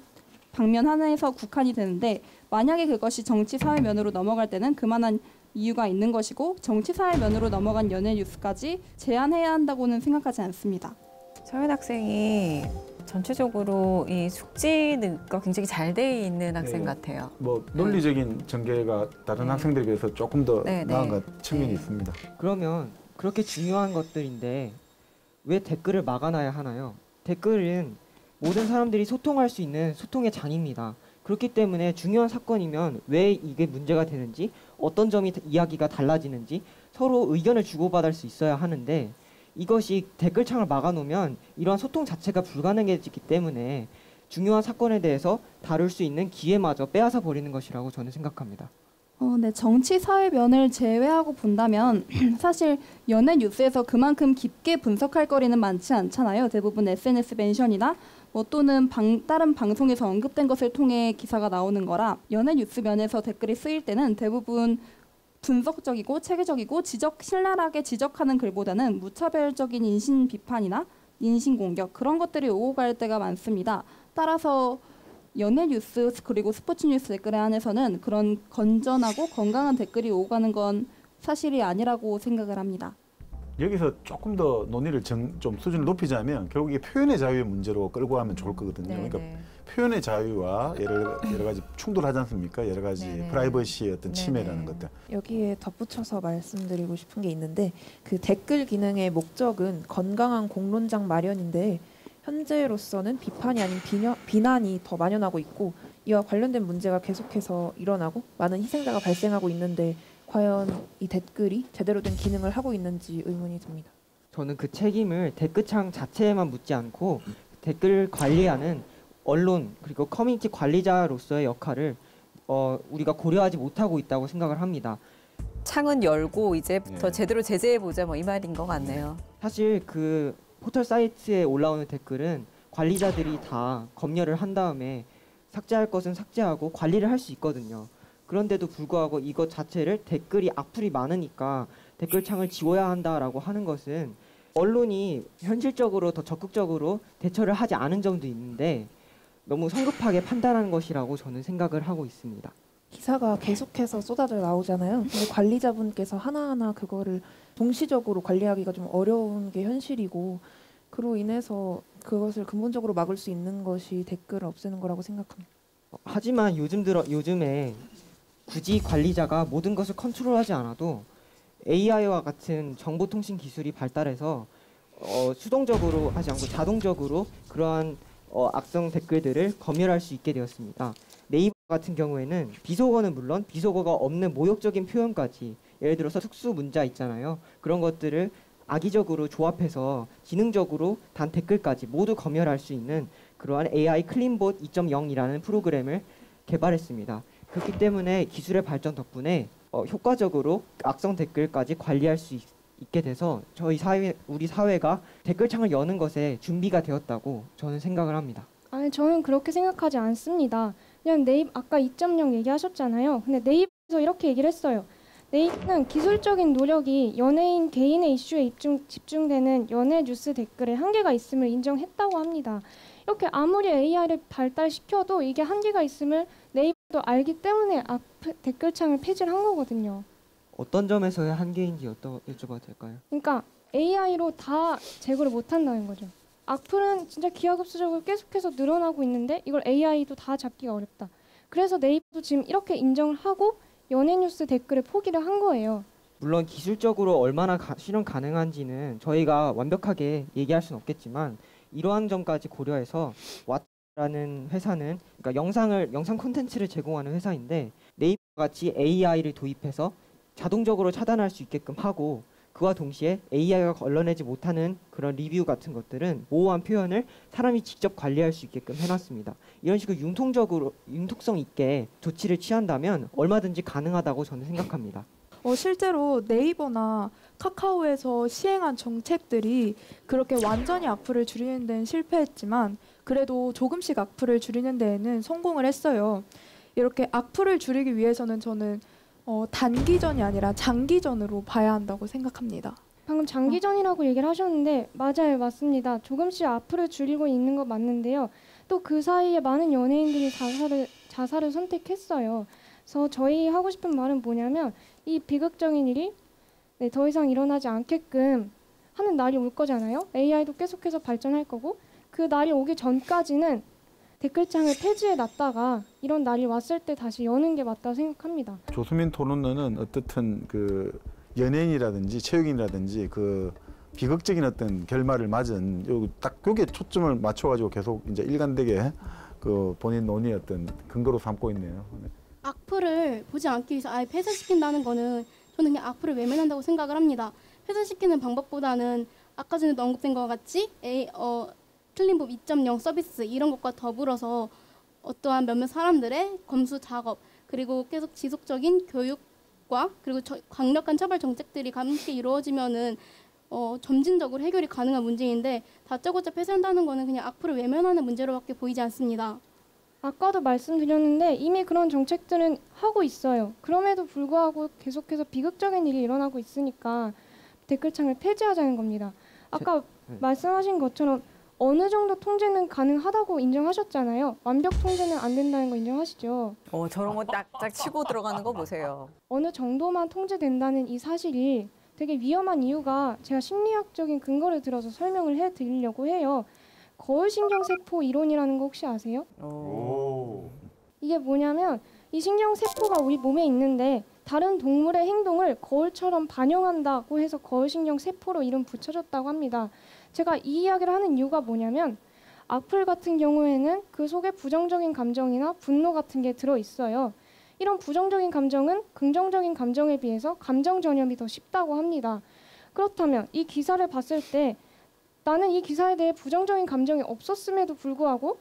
방면 하나에서 국한이 되는데 만약에 그것이 정치 사회 면으로 넘어갈 때는 그만한 이유가 있는 것이고 정치 사회 면으로 넘어간 연예 뉴스까지 제한해야 한다고는 생각하지 않습니다. 서현 학생이 전체적으로 이 숙지가 굉장히 잘 돼 있는 학생 같아요. 뭐 논리적인 전개가 다른 학생들에 비해서 조금 더 나은 것 측면이 있습니다. 그러면 그렇게 중요한 것들인데 왜 댓글을 막아놔야 하나요? 댓글은 모든 사람들이 소통할 수 있는 소통의 장입니다. 그렇기 때문에 중요한 사건이면 왜 이게 문제가 되는지 어떤 점이 이야기가 달라지는지 서로 의견을 주고받을 수 있어야 하는데 이것이 댓글창을 막아놓으면 이러한 소통 자체가 불가능해지기 때문에 중요한 사건에 대해서 다룰 수 있는 기회마저 빼앗아 버리는 것이라고 저는 생각합니다. 네, 정치 사회 면을 제외하고 본다면 사실 연예 뉴스에서 그만큼 깊게 분석할 거리는 많지 않잖아요. 대부분 SNS 멘션이나 뭐 또는 다른 방송에서 언급된 것을 통해 기사가 나오는 거라 연예 뉴스 면에서 댓글이 쓰일 때는 대부분 분석적이고 체계적이고 신랄하게 지적하는 글보다는 무차별적인 인신 비판이나 인신 공격 그런 것들이 오고 갈 때가 많습니다. 따라서 연예 뉴스 그리고 스포츠 뉴스 댓글에 한해서는 그런 건전하고 건강한 댓글이 오고 가는 건 사실이 아니라고 생각을 합니다. 여기서 조금 더 논의를 좀 수준을 높이자면 결국 이게 표현의 자유의 문제로 끌고 가면 좋을 거거든요. 그러니까 표현의 자유와 여러 가지 충돌하지 않습니까? 여러 가지 프라이버시의 어떤 침해라는 것들. 여기에 덧붙여서 말씀드리고 싶은 게 있는데 그 댓글 기능의 목적은 건강한 공론장 마련인데 현재로서는 비판이 아닌 비난이 더 만연하고 있고 이와 관련된 문제가 계속해서 일어나고 많은 희생자가 발생하고 있는데 과연 이 댓글이 제대로 된 기능을 하고 있는지 의문이 듭니다. 저는 그 책임을 댓글창 자체에만 묻지 않고 댓글 관리하는 언론 그리고 커뮤니티 관리자로서의 역할을 우리가 고려하지 못하고 있다고 생각을 합니다. 창은 열고 이제부터 제대로 제재해보자 뭐 이 말인 것 같네요. 사실 그 포털 사이트에 올라오는 댓글은 관리자들이 다 검열을 한 다음에 삭제할 것은 삭제하고 관리를 할 수 있거든요. 그런데도 불구하고 이것 자체를 댓글이 악플이 많으니까 댓글창을 지워야 한다라고 하는 것은 언론이 현실적으로 더 적극적으로 대처를 하지 않은 점도 있는데 너무 성급하게 판단한 것이라고 저는 생각을 하고 있습니다. 기사가 계속해서 쏟아져 나오잖아요. 근데 관리자분께서 하나하나 그거를 동시적으로 관리하기가 좀 어려운 게 현실이고 그로 인해서 그것을 근본적으로 막을 수 있는 것이 댓글을 없애는 거라고 생각합니다. 하지만 요즘에 굳이 관리자가 모든 것을 컨트롤하지 않아도 AI와 같은 정보통신 기술이 발달해서 수동적으로 하지 않고 자동적으로 그러한 악성 댓글들을 검열할 수 있게 되었습니다. 네이버 같은 경우에는 비속어는 물론 비속어가 없는 모욕적인 표현까지 예를 들어서 특수 문자 있잖아요. 그런 것들을 악의적으로 조합해서 지능적으로 단 댓글까지 모두 검열할 수 있는 그러한 AI 클린봇 2.0이라는 프로그램을 개발했습니다. 그렇기 때문에 기술의 발전 덕분에 효과적으로 악성 댓글까지 관리할 수 있게 돼서 우리 사회가 댓글창을 여는 것에 준비가 되었다고 저는 생각을 합니다. 아니, 저는 그렇게 생각하지 않습니다. 그냥 네이버 아까 2.0 얘기하셨잖아요. 근데 네이버에서 이렇게 얘기를 했어요. 네이버는 기술적인 노력이 연예인 개인의 이슈에 집중되는 연예 뉴스 댓글에 한계가 있음을 인정했다고 합니다. 이렇게 아무리 AI를 발달시켜도 이게 한계가 있음을 네이버도 알기 때문에 댓글창을 폐지를 한 거거든요. 어떤 점에서의 한계인지 여쭤봐도 될까요? 그러니까 AI로 다 제거를 못한다는 거죠. 악플은 진짜 기하급수적으로 계속해서 늘어나고 있는데 이걸 AI도 다 잡기가 어렵다. 그래서 네이버도 지금 이렇게 인정을 하고 연예 뉴스 댓글을 포기를 한 거예요. 물론 기술적으로 얼마나 실현 가능한지는 저희가 완벽하게 얘기할 수는 없겠지만 이러한 점까지 고려해서 왓라는 회사는 그러니까 영상 콘텐츠를 제공하는 회사인데 네이버 같이 AI를 도입해서 자동적으로 차단할 수 있게끔 하고 그와 동시에 AI가 걸러내지 못하는 그런 리뷰 같은 것들은 모호한 표현을 사람이 직접 관리할 수 있게끔 해놨습니다. 이런 식으로 융통성 있게 조치를 취한다면 얼마든지 가능하다고 저는 생각합니다. 실제로 네이버나 카카오에서 시행한 정책들이 그렇게 완전히 악플을 줄이는 데는 실패했지만 그래도 조금씩 악플을 줄이는 데에는 성공을 했어요. 이렇게 악플을 줄이기 위해서는 저는 단기전이 아니라 장기전으로 봐야 한다고 생각합니다. 방금 장기전이라고 얘기를 하셨는데 맞아요, 맞습니다. 조금씩 악플을 줄이고 있는 거 맞는데요. 또 그 사이에 많은 연예인들이 자살을 선택했어요. 그래서 저희 하고 싶은 말은 뭐냐면 이 비극적인 일이 더 이상 일어나지 않게끔 하는 날이 올 거잖아요. AI도 계속해서 발전할 거고 그 날이 오기 전까지는 댓글창을 폐지해 놨다가 이런 날이 왔을 때 다시 여는 게 맞다고 생각합니다. 조수민 토론러는 어떻든 그 연예인이라든지 체육인이라든지 그 비극적인 어떤 결말을 맞은 딱 그게 초점을 맞춰가지고 계속 이제 일관되게 그 본인 논의의 어떤 근거로 삼고 있네요. 네. 악플을 보지 않기 위해서 아예 폐쇄시킨다는 거는 저는 그냥 악플을 외면한다고 생각을 합니다. 폐쇄시키는 방법보다는 아까 전에도 언급된 것 같이 클린법 2.0 서비스 이런 것과 더불어서 어떠한 몇몇 사람들의 검수 작업 그리고 계속 지속적인 교육과 그리고 강력한 처벌 정책들이 함께 이루어지면은 점진적으로 해결이 가능한 문제인데 다짜고짜 폐쇄한다는 거는 그냥 악플을 외면하는 문제로밖에 보이지 않습니다. 아까도 말씀드렸는데 이미 그런 정책들은 하고 있어요. 그럼에도 불구하고 계속해서 비극적인 일이 일어나고 있으니까 댓글창을 폐지하자는 겁니다. 아까 말씀하신 것처럼 어느 정도 통제는 가능하다고 인정하셨잖아요. 완벽 통제는 안 된다는 거 인정하시죠? 저런 거 딱딱 치고 들어가는 거 보세요. 어느 정도만 통제된다는 이 사실이 되게 위험한 이유가 제가 심리학적인 근거를 들어서 설명을 해드리려고 해요. 거울신경세포 이론이라는 거 혹시 아세요? 이게 뭐냐면 이 신경세포가 우리 몸에 있는데 다른 동물의 행동을 거울처럼 반영한다고 해서 거울신경세포로 이름 붙여졌다고 합니다. 제가 이 이야기를 하는 이유가 뭐냐면 악플 같은 경우에는 그 속에 부정적인 감정이나 분노 같은 게 들어있어요. 이런 부정적인 감정은 긍정적인 감정에 비해서 감정 전염이 더 쉽다고 합니다. 그렇다면 이 기사를 봤을 때 나는 이 기사에 대해 부정적인 감정이 없었음에도 불구하고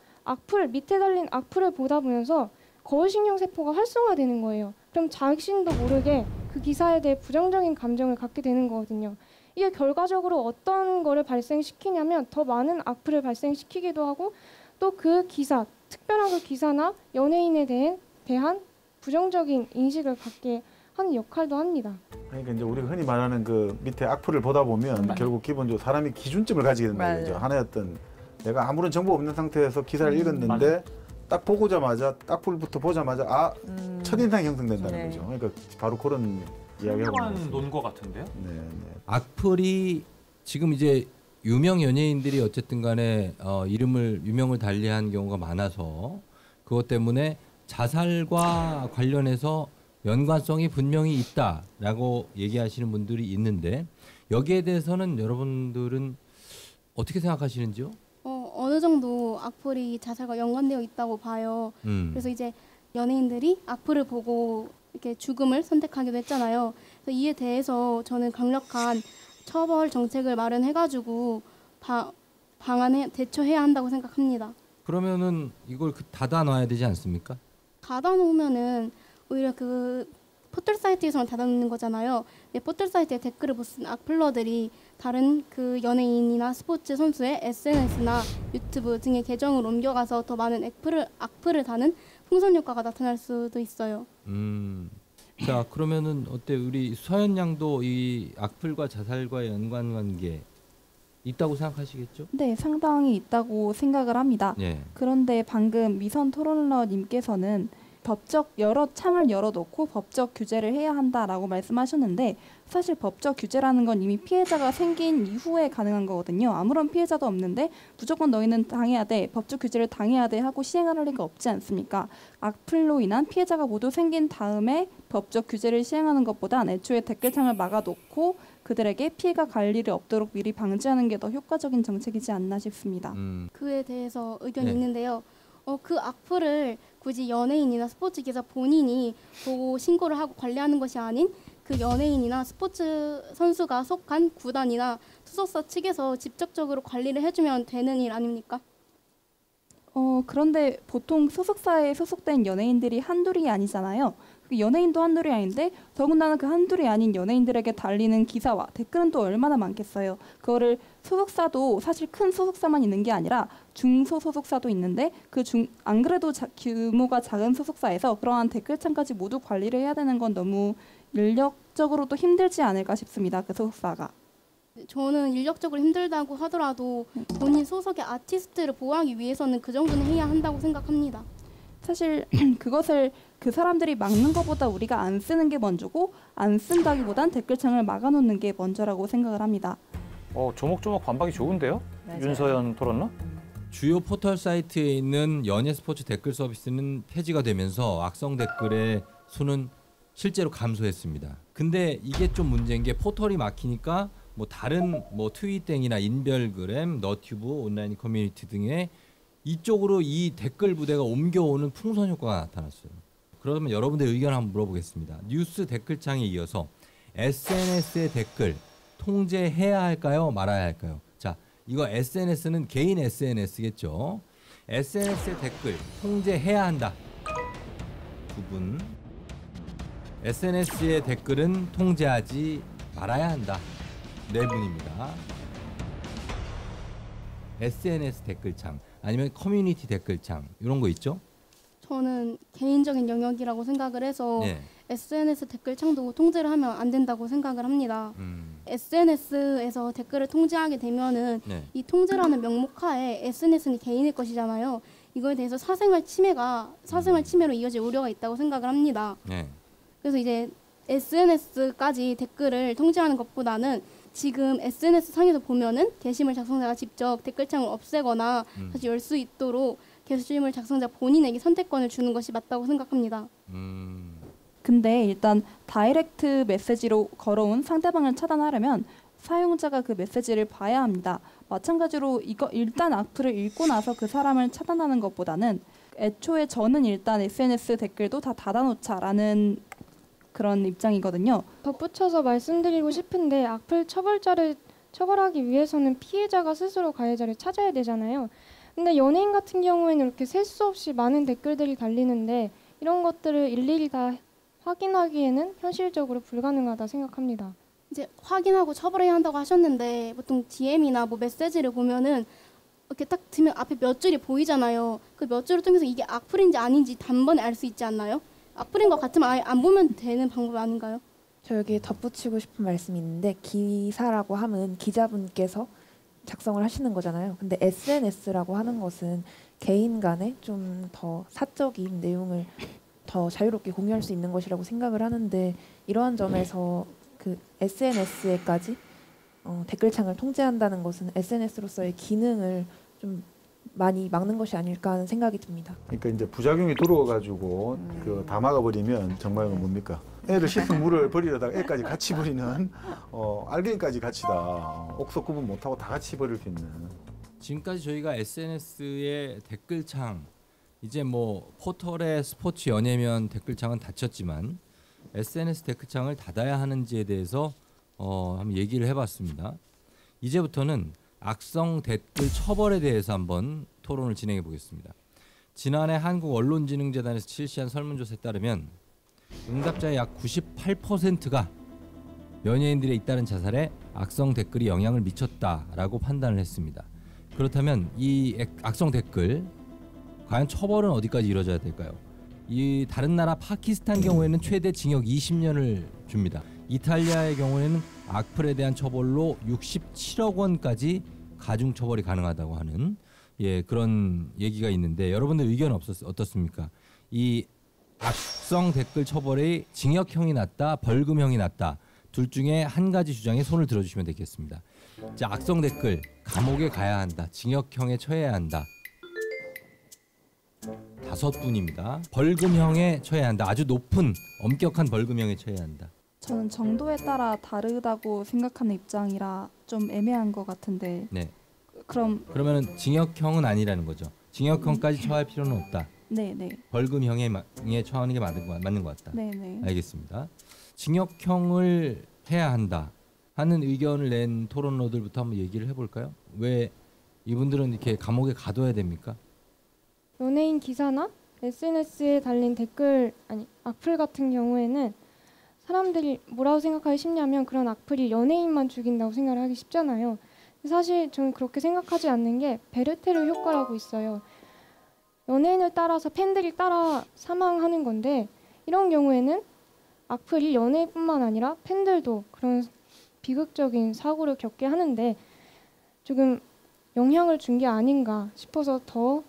밑에 달린 악플을 보다 보면서 거울신경세포가 활성화되는 거예요. 그럼 자신도 모르게 그 기사에 대해 부정적인 감정을 갖게 되는 거거든요. 이게 결과적으로 어떤 거를 발생시키냐면 더 많은 악플을 발생시키기도 하고 또 그 기사, 특별한 그 기사나 연예인에 대한 부정적인 인식을 갖게 하는 역할도 합니다. 그러니까 이제 우리가 흔히 말하는 그 밑에 악플을 보다 보면 결국 기본적으로 사람이 기준점을 가지게 된다는 거죠. 하나의 어떤 내가 아무런 정보 없는 상태에서 기사를 읽었는데 딱 보고자마자 악플부터 보자마자 첫인상이 형성된다는 거죠. 그러니까 바로 그런 이야기하고 있는 논거 같은데요? 네. 악플이 지금 이제 유명 연예인들이 어쨌든 간에 유명을 달리한 경우가 많아서 그것 때문에 자살과 관련해서 연관성이 분명히 있다라고 얘기하시는 분들이 있는데 여기에 대해서는 여러분들은 어떻게 생각하시는지요? 어느 정도 악플이 자살과 연관되어 있다고 봐요. 그래서 이제 연예인들이 악플을 보고 이렇게 죽음을 선택하기도 했잖아요. 그래서 이에 대해서 저는 강력한 처벌 정책을 마련해가지고 대처해야 한다고 생각합니다. 그러면은 이걸 닫아놔야 되지 않습니까? 닫아놓으면은 오히려 그 포털 사이트에서만 닫아놓는 거잖아요. 포털 사이트에 댓글을 못 쓴 악플러들이 다른 그 연예인이나 스포츠 선수의 SNS나 유튜브 등의 계정을 옮겨가서 더 많은 악플을 다는 풍선 효과가 나타날 수도 있어요. 자, 그러면은 어때 우리 서현 양도 이 악플과 자살과의 연관관계 있다고 생각하시겠죠? 네, 상당히 있다고 생각을 합니다. 예. 그런데 방금 미선 토론러님께서는 법적 여러 창을 열어놓고 법적 규제를 해야 한다라고 말씀하셨는데 사실 법적 규제라는 건 이미 피해자가 생긴 이후에 가능한 거거든요. 아무런 피해자도 없는데 무조건 너희는 당해야 돼, 법적 규제를 당해야 돼 하고 시행할 리가 없지 않습니까? 악플로 인한 피해자가 모두 생긴 다음에 법적 규제를 시행하는 것보단 애초에 댓글창을 막아놓고 그들에게 피해가 갈 일이 없도록 미리 방지하는 게 더 효과적인 정책이지 않나 싶습니다. 그에 대해서 의견이 있는데요. 그 악플을 굳이 연예인이나 스포츠 기자 본인이 보고 신고를 하고 관리하는 것이 아닌 그 연예인이나 스포츠 선수가 속한 구단이나 소속사 측에서 직접적으로 관리를 해주면 되는 일 아닙니까? 그런데 보통 소속사에 소속된 연예인들이 한둘이 아니잖아요. 연예인도 한둘이 아닌데 더군다나 그 한둘이 아닌 연예인들에게 달리는 기사와 댓글은 또 얼마나 많겠어요. 그거를 소속사도 사실 큰 소속사만 있는 게 아니라 중소 소속사도 있는데 안 그래도 규모가 작은 소속사에서 그러한 댓글창까지 모두 관리를 해야 되는 건 너무 인력적으로도 힘들지 않을까 싶습니다. 그 소속사가. 저는 인력적으로 힘들다고 하더라도 본인 소속의 아티스트를 보호하기 위해서는 그 정도는 해야 한다고 생각합니다. 사실 그것을 그 사람들이 막는 것보다 우리가 안 쓰는 게 먼저고 안 쓴다기보단 댓글창을 막아놓는 게 먼저라고 생각을 합니다. 조목조목 반박이 좋은데요? 맞아요. 윤서연 토론러? 주요 포털 사이트에 있는 연예 스포츠 댓글 서비스는 폐지가 되면서 악성 댓글의 수는 실제로 감소했습니다. 근데 이게 좀 문제인 게 포털이 막히니까 뭐 다른 뭐 트윗땡이나 인별그램, 너튜브, 온라인 커뮤니티 등의 이쪽으로 이 댓글 부대가 옮겨오는 풍선 효과가 나타났어요. 그러면 여러분들 의견 한번 물어보겠습니다. 뉴스 댓글창에 이어서 SNS의 댓글 통제해야 할까요? 말아야 할까요? 자, 이거 SNS는 개인 SNS겠죠. SNS의 댓글 통제해야 한다. 9분. SNS의 댓글은 통제하지 말아야 한다. 4분입니다. SNS 댓글창 아니면 커뮤니티 댓글창 이런 거 있죠? 저는 개인적인 영역이라고 생각을 해서 SNS 댓글창도 통제를 하면 안 된다고 생각을 합니다. SNS에서 댓글을 통제하게 되면은 이 통제라는 명목하에 SNS는 개인의 것이잖아요. 이거에 대해서 사생활 침해로 이어질 우려가 있다고 생각을 합니다. 그래서 이제 SNS까지 댓글을 통제하는 것보다는 지금 SNS 상에서 보면은 게시물 작성자가 직접 댓글창을 없애거나 다시 열 수 있도록 게시물 작성자 본인에게 선택권을 주는 것이 맞다고 생각합니다. 근데 일단 다이렉트 메시지로 걸어온 상대방을 차단하려면 사용자가 그 메시지를 봐야 합니다. 마찬가지로 일단 악플을 읽고 나서 그 사람을 차단하는 것보다는 애초에 저는 일단 SNS 댓글도 다 닫아놓자라는 그런 입장이거든요. 덧붙여서 말씀드리고 싶은데 악플 처벌자를 처벌하기 위해서는 피해자가 스스로 가해자를 찾아야 되잖아요. 근데 연예인 같은 경우에는 이렇게 셀 수 없이 많은 댓글들이 달리는데 이런 것들을 일일이 다 확인하기에는 현실적으로 불가능하다 생각합니다. 이제 확인하고 처벌해야 한다고 하셨는데 보통 DM이나 뭐 메시지를 보면은 이렇게 딱 들면 앞에 몇 줄이 보이잖아요. 그 몇 줄을 통해서 이게 악플인지 아닌지 단번에 알 수 있지 않나요? 악플인 것 같으면 아예 안 보면 되는 방법 아닌가요? 저 여기 덧붙이고 싶은 말씀이 있는데 기사라고 하면 기자분께서 작성을 하시는 거잖아요. 근데 SNS라고 하는 것은 개인 간에 좀 더 사적인 내용을 더 자유롭게 공유할 수 있는 것이라고 생각을 하는데 이러한 점에서 그 SNS에까지 댓글창을 통제한다는 것은 SNS로서의 기능을 좀 많이 막는 것이 아닐까 하는 생각이 듭니다. 그러니까 이제 부작용이 들어와가지고 그 다 막아버리면 정말 뭡니까? 애를 씻은 물을 버리려다가 애까지 같이 버리는 알갱이까지 같이 다 옥석 구분 못하고 다 같이 버릴 수 있는. 지금까지 저희가 SNS의 댓글창 이제 뭐 포털의 스포츠 연예면 댓글창은 닫혔지만 SNS 댓글창을 닫아야 하는지에 대해서 한번 얘기를 해봤습니다. 이제부터는 악성 댓글 처벌에 대해서 한번 토론을 진행해 보겠습니다. 지난해 한국언론진흥재단에서 실시한 설문조사에 따르면 응답자의 약 98%가 연예인들의 잇따른 자살에 악성 댓글이 영향을 미쳤다라고 판단을 했습니다. 그렇다면 이 악성 댓글 과연 처벌은 어디까지 이루어져야 될까요? 이 다른 나라 파키스탄 경우에는 최대 징역 20년을 줍니다. 이탈리아의 경우에는 악플에 대한 처벌로 67억 원까지 가중 처벌이 가능하다고 하는 그런 얘기가 있는데 여러분들 의견 어떻습니까? 이 악성 댓글 처벌의 징역형이 낫다, 벌금형이 낫다. 둘 중에 한 가지 주장에 손을 들어주시면 되겠습니다. 자, 악성 댓글 감옥에 가야 한다, 징역형에 처해야 한다. 5분입니다. 벌금형에 처해야 한다. 아주 높은 엄격한 벌금형에 처해야 한다. 저는 정도에 따라 다르다고 생각하는 입장이라 좀 애매한 것 같은데. 네. 그러면은 징역형은 아니라는 거죠. 징역형까지 처할 필요는 없다. 네네. 벌금형에 처하는 게 맞는 것 같다. 네네. 알겠습니다. 징역형을 해야 한다 하는 의견을 낸 토론러들부터 한번 얘기를 해볼까요? 왜 이분들은 이렇게 감옥에 가둬야 됩니까? 연예인 기사나 SNS에 달린 악플 같은 경우에는 사람들이 뭐라고 생각하기 쉽냐면 그런 악플이 연예인만 죽인다고 생각을 하기 쉽잖아요. 사실 저는 그렇게 생각하지 않는 게 베르테르 효과라고 있어요. 연예인을 따라서 팬들이 따라 사망하는 건데 이런 경우에는 악플이 연예인뿐만 아니라 팬들도 그런 비극적인 사고를 겪게 하는데 조금 영향을 준 게 아닌가 싶어서 더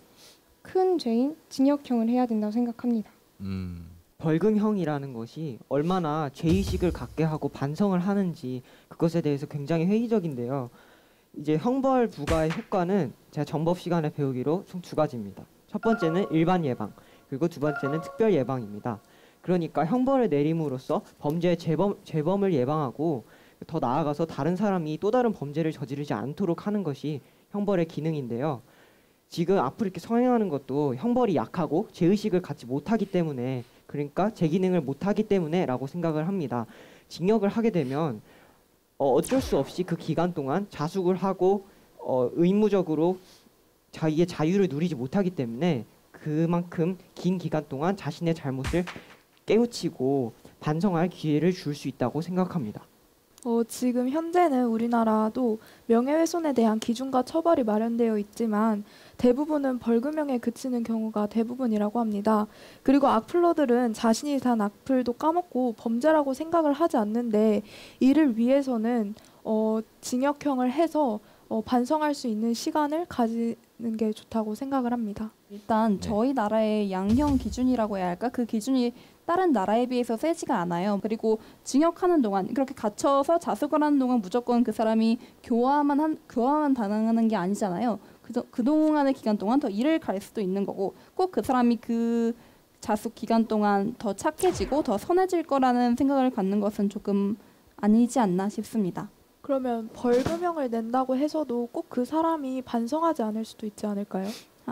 큰 죄인 징역형을 해야 된다고 생각합니다. 벌금형이라는 것이 얼마나 죄의식을 갖게 하고 반성을 하는지 그것에 대해서 굉장히 회의적인데요. 이제 형벌 부과의 효과는 제가 정법 시간에 배우기로 총 2가지입니다. 첫 번째는 일반 예방, 그리고 두 번째는 특별 예방입니다. 그러니까 형벌을 내림으로써 범죄의 재범을 예방하고 더 나아가서 다른 사람이 또 다른 범죄를 저지르지 않도록 하는 것이 형벌의 기능인데요. 지금 앞으로 이렇게 성행하는 것도 형벌이 약하고 죄의식을 갖지 못하기 때문에, 그러니까 제 기능을 못하기 때문에 라고 생각을 합니다. 징역을 하게 되면 어쩔 수 없이 그 기간 동안 자숙을 하고 의무적으로 자기의 자유를 누리지 못하기 때문에 그만큼 긴 기간 동안 자신의 잘못을 깨우치고 반성할 기회를 줄 수 있다고 생각합니다. 지금 현재는 우리나라도 명예훼손에 대한 기준과 처벌이 마련되어 있지만 대부분은 벌금형에 그치는 경우가 대부분이라고 합니다. 그리고 악플러들은 자신이 단 악플도 까먹고 범죄라고 생각을 하지 않는데 이를 위해서는 징역형을 해서 반성할 수 있는 시간을 가지는 게 좋다고 생각을 합니다. 일단 저희 나라의 양형 기준이라고 해야 할까? 그 기준이 다른 나라에 비해서 세지가 않아요. 그리고 징역하는 동안 그렇게 갇혀서 자숙을 하는 동안 무조건 그 사람이 교화만 당하는 게 아니잖아요. 그동안의 기간 동안 더 일을 갈 수도 있는 거고 꼭 그 사람이 그 자숙 기간 동안 더 착해지고 더 선해질 거라는 생각을 갖는 것은 조금 아니지 않나 싶습니다. 그러면 벌금형을 낸다고 해서도 꼭 그 사람이 반성하지 않을 수도 있지 않을까요?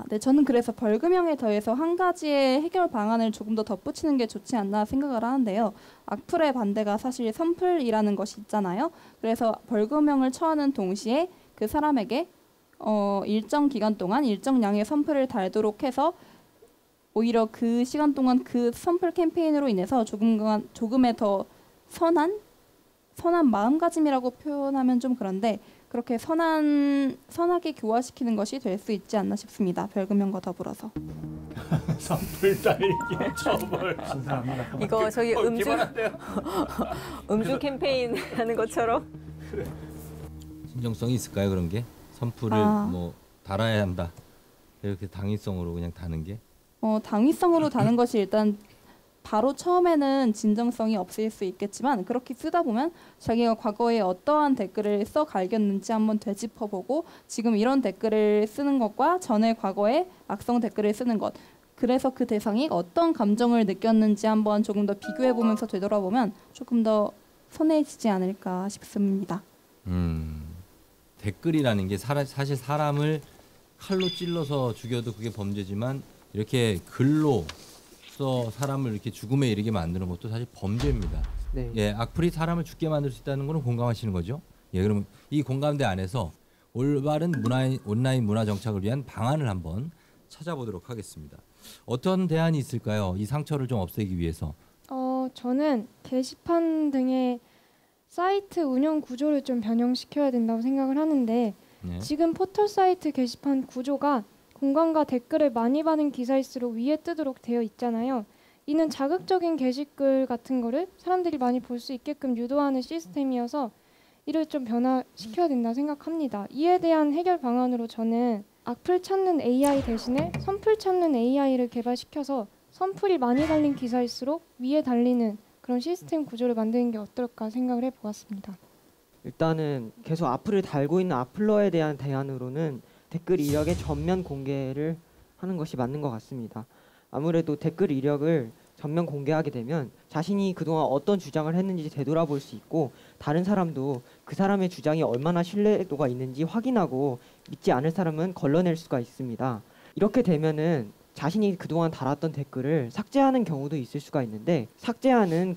네, 저는 그래서 벌금형에 더해서 한 가지의 해결 방안을 조금 더 덧붙이는 게 좋지 않나 생각을 하는데요. 악플의 반대가 사실 선플이라는 것이 있잖아요. 그래서 벌금형을 처하는 동시에 그 사람에게 일정 기간 동안 일정량의 선플을 달도록 해서 오히려 그 시간 동안 그 선플 캠페인으로 인해서 조금의 더 선한 마음가짐이라고 표현하면 좀 그런데 그렇게 선하게 교화시키는 것이 될 수 있지 않나 싶습니다. 벌금형과 더불어서. 선풀 달기 처벌. 이거 저기 음주 캠페인 하는 것처럼. 진정성이 있을까요, 그런 게? 선풀을 뭐 달아야 한다. 이렇게 당위성으로 그냥 다는 게? 당위성으로 다는 것이 일단 바로 처음에는 진정성이 없을 수 있겠지만 그렇게 쓰다 보면 자기가 과거에 어떠한 댓글을 써 갈겼는지 한번 되짚어보고 지금 이런 댓글을 쓰는 것과 전에 과거에 악성 댓글을 쓰는 것, 그래서 그 대상이 어떤 감정을 느꼈는지 한번 조금 더 비교해보면서 되돌아보면 조금 더 선해지지 않을까 싶습니다. 댓글이라는 게 사실 사람을 칼로 찔러서 죽여도 그게 범죄지만 이렇게 글로 사람을 이렇게 죽음에 이르게 만드는 것도 사실 범죄입니다. 네. 예, 악플이 사람을 죽게 만들 수 있다는 거는 공감하시는 거죠? 예, 그럼 이 공감대 안에서 올바른 온라인 문화 정착을 위한 방안을 한번 찾아보도록 하겠습니다. 어떤 대안이 있을까요? 이 상처를 좀 없애기 위해서. 저는 게시판 등의 사이트 운영 구조를 좀 변형시켜야 된다고 생각을 하는데 네. 지금 포털 사이트 게시판 구조가 공감과 댓글을 많이 받은 기사일수록 위에 뜨도록 되어 있잖아요. 이는 자극적인 게시글 같은 거를 사람들이 많이 볼 수 있게끔 유도하는 시스템이어서 이를 좀 변화시켜야 된다 생각합니다. 이에 대한 해결 방안으로 저는 악플 찾는 AI 대신에 선플 찾는 AI를 개발시켜서 선플이 많이 달린 기사일수록 위에 달리는 그런 시스템 구조를 만드는 게 어떨까 생각을 해보았습니다. 일단은 계속 악플을 달고 있는 악플러에 대한 대안으로는 댓글 이력의 전면 공개를 하는 것이 맞는 것 같습니다. 아무래도 댓글 이력을 전면 공개하게 되면 자신이 그동안 어떤 주장을 했는지 되돌아볼 수 있고 다른 사람도 그 사람의 주장이 얼마나 신뢰도가 있는지 확인하고 믿지 않을 사람은 걸러낼 수가 있습니다. 이렇게 되면은 자신이 그동안 달았던 댓글을 삭제하는 경우도 있을 수가 있는데 삭제하는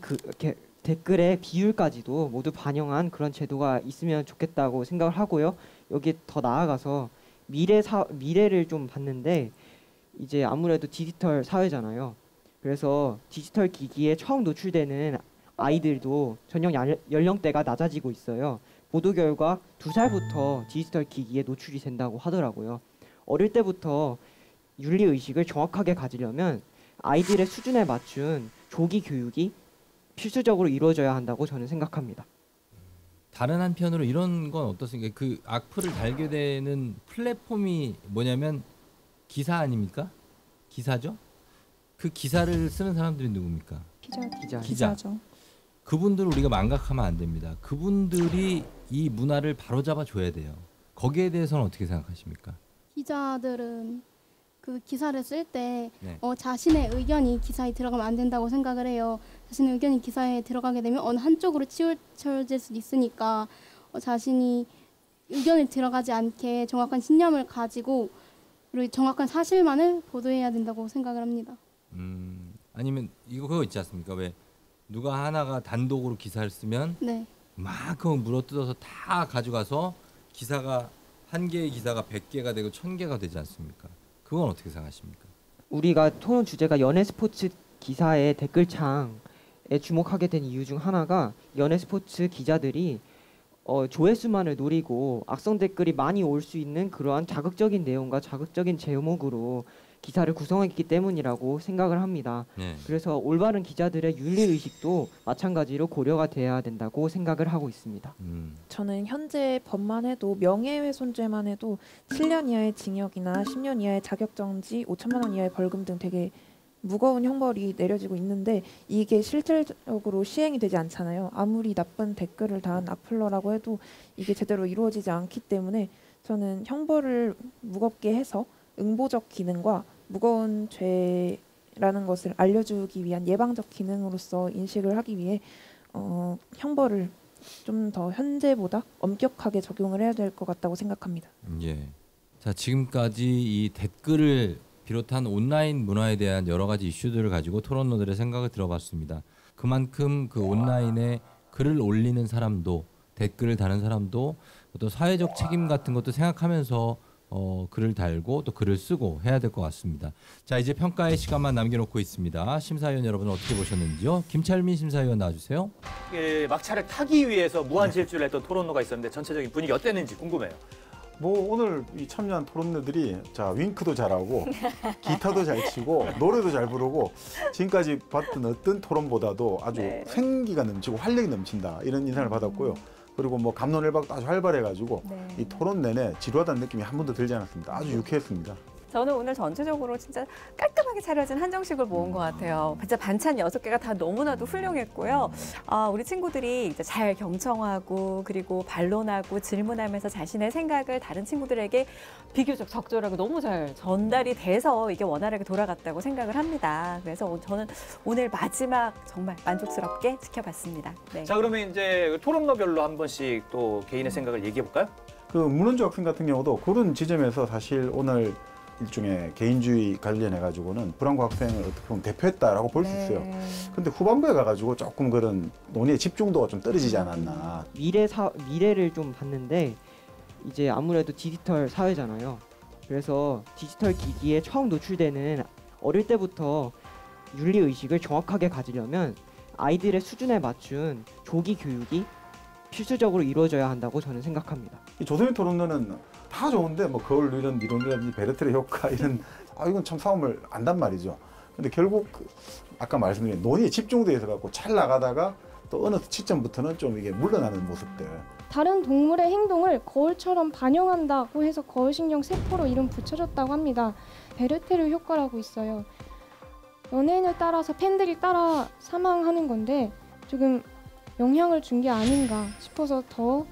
댓글의 비율까지도 모두 반영한 그런 제도가 있으면 좋겠다고 생각을 하고요. 여기에 더 나아가서 미래를 좀 봤는데 이제 아무래도 디지털 사회잖아요. 그래서 디지털 기기에 처음 노출되는 아이들도 전용 연령대가 낮아지고 있어요. 보도 결과 2살부터 디지털 기기에 노출이 된다고 하더라고요. 어릴 때부터 윤리의식을 정확하게 가지려면 아이들의 수준에 맞춘 조기 교육이 필수적으로 이루어져야 한다고 저는 생각합니다. 다른 한편으로 이런 건 어떻습니까? 그 악플을 달게 되는 플랫폼이 뭐냐면 기사 아닙니까? 기사죠? 그 기사를 쓰는 사람들이 누굽니까? 기자죠. 그분들을 우리가 망각하면 안 됩니다. 그분들이 이 문화를 바로잡아 줘야 돼요. 거기에 대해서는 어떻게 생각하십니까? 기자들은 그 기사를 쓸 때 네. 자신의 의견이 기사에 들어가면 안 된다고 생각을 해요. 자신의 의견이 기사에 들어가게 되면 어느 한쪽으로 치우쳐질 수도 있으니까 자신이 의견을 들어가지 않게 정확한 신념을 가지고 그리고 정확한 사실만을 보도해야 된다고 생각을 합니다. 아니면 그거 있지 않습니까? 왜 누가 하나가 단독으로 기사를 쓰면 네. 막 그거 물어뜯어서 다 가져가서 기사가 한 개의 기사가 100개가 되고 1000개가 되지 않습니까? 그건 어떻게 생각하십니까? 우리가 토론 주제가 연예 스포츠 기사의 댓글창에 주목하게 된 이유 중 하나가 연예 스포츠 기자들이 조회수만을 노리고 악성 댓글이 많이 올 수 있는 그러한 자극적인 내용과 자극적인 제목으로 기사를 구성했기 때문이라고 생각을 합니다. 네. 그래서 올바른 기자들의 윤리의식도 마찬가지로 고려가 돼야 된다고 생각을 하고 있습니다. 저는 현재 법만 해도 명예훼손죄만 해도 7년 이하의 징역이나 10년 이하의 자격정지, 5천만 원 이하의 벌금 등 되게 무거운 형벌이 내려지고 있는데 이게 실질적으로 시행이 되지 않잖아요. 아무리 나쁜 댓글을 다한 악플러라고 해도 이게 제대로 이루어지지 않기 때문에 저는 형벌을 무겁게 해서 응보적 기능과 무거운 죄라는 것을 알려주기 위한 예방적 기능으로서 인식을 하기 위해 형벌을 좀 더 현재보다 엄격하게 적용을 해야 될 것 같다고 생각합니다. 예. 자, 지금까지 이 댓글을 비롯한 온라인 문화에 대한 여러 가지 이슈들을 가지고 토론러들의 생각을 들어봤습니다. 그만큼 그 온라인에 글을 올리는 사람도 댓글을 다는 사람도 어떤 사회적 책임 같은 것도 생각하면서 글을 달고 또 글을 쓰고 해야 될 것 같습니다. 자, 이제 평가의 시간만 남겨놓고 있습니다. 심사위원 여러분 어떻게 보셨는지요? 김철민 심사위원 나와주세요. 막차를 타기 위해서 무한 질주를 했던 토론로가 있었는데 전체적인 분위기 어땠는지 궁금해요. 오늘 이 참여한 토론러들이 윙크도 잘하고 기타도 잘 치고 노래도 잘 부르고 지금까지 봤던 어떤 토론보다도 아주 생기가 넘치고 활력이 넘친다 이런 인상을 받았고요. 그리고 갑론을박도 아주 활발해가지고 이 토론 내내 지루하다는 느낌이 한 번도 들지 않았습니다. 아주 유쾌했습니다. 저는 오늘 전체적으로 진짜 깔끔하게 차려진 한정식을 모은 것 같아요. 진짜 반찬 6개가 다 너무나도 훌륭했고요. 우리 친구들이 이제 잘 경청하고 그리고 반론하고 질문하면서 자신의 생각을 다른 친구들에게 비교적 적절하고 너무 잘 전달이 돼서 이게 원활하게 돌아갔다고 생각을 합니다. 그래서 저는 오늘 마지막 정말 만족스럽게 지켜봤습니다. 네. 자, 그러면 이제 토론러별로 한 번씩 또 개인의 생각을 얘기해 볼까요? 그 문헌주 학생 같은 경우도 그런 지점에서 사실 오늘 일종의 개인주의 관련해가지고는 불안고 학생을 어떻게 보면 대표했다라고 볼 수 있어요. 근데 후반부에 가가지고 조금 그런 논의의 집중도가 좀 떨어지지 않았나. 미래를 좀 봤는데 이제 아무래도 디지털 사회잖아요. 그래서 디지털 기기에 처음 노출되는 어릴 때부터 윤리의식을 정확하게 가지려면 아이들의 수준에 맞춘 조기 교육이 필수적으로 이루어져야 한다고 저는 생각합니다. 이 조선의 토론론은 다 좋은데 거울 이런 이론이라든지 베르테르 효과 이런 이건 참 싸움을 안단 말이죠. 근데 결국 아까 말씀드린 논의에 집중돼서 갖고 잘 나가다가 또 어느 시점부터는 좀 이게 물러나는 모습들. 다른 동물의 행동을 거울처럼 반영한다고 해서 거울신경 세포로 이름 붙여졌다고 합니다. 베르테르 효과라고 있어요. 연예인을 따라서 팬들이 따라 사망하는 건데 조금 영향을 준 게 아닌가 싶어서 더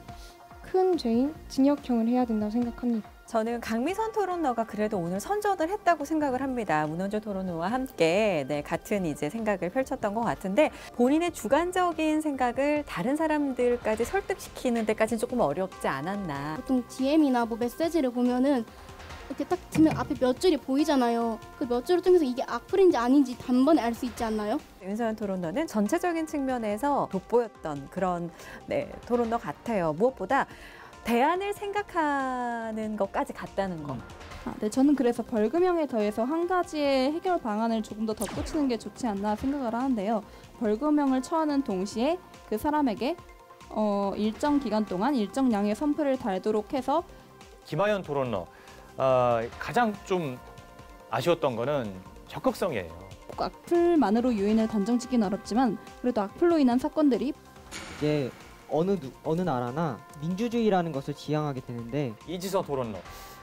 큰 죄인 징역형을 해야 된다고 생각합니다. 저는 강미선 토론러가 그래도 오늘 선전을 했다고 생각을 합니다. 문헌주 토론러와 함께 같은 이제 생각을 펼쳤던 것 같은데 본인의 주관적인 생각을 다른 사람들까지 설득시키는 데까지는 조금 어렵지 않았나. 보통 DM이나 뭐 메시지를 보면은 이렇게 딱 들면 앞에 몇 줄이 보이잖아요. 그 몇 줄을 통해서 이게 악플인지 아닌지 단번에 알 수 있지 않나요? 윤서연 토론러는 전체적인 측면에서 돋보였던 그런 토론러 같아요. 무엇보다 대안을 생각하는 것까지 갔다는 거. 네, 저는 그래서 벌금형에 더해서 한 가지의 해결 방안을 조금 더 덧붙이는 게 좋지 않나 생각을 하는데요. 벌금형을 처하는 동시에 그 사람에게 일정 기간 동안 일정량의 선풀을 달도록 해서 김하연 토론러 가장 좀 아쉬웠던 거는 적극성이에요. 꼭 악플만으로 유인을 단정짓기는 어렵지만 그래도 악플로 인한 사건들이 이제 어느 나라나 민주주의라는 것을 지향하게 되는데 이지선 토론러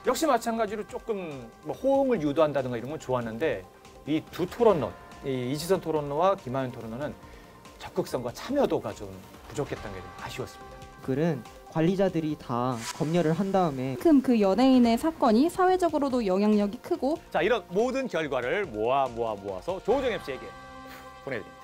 역시 마찬가지로 조금 뭐 호응을 유도한다든가 이런 건 좋았는데 이 두 토론러, 이 이지선 토론러와 김하연 토론러는 적극성과 참여도가 좀 부족했던 게 좀 아쉬웠습니다. 글은 관리자들이 다 검열을 한 다음에 그 연예인의 사건이 사회적으로도 영향력이 크고 자, 이런 모든 결과를 모아서 조우정 MC에게 보내드립니다.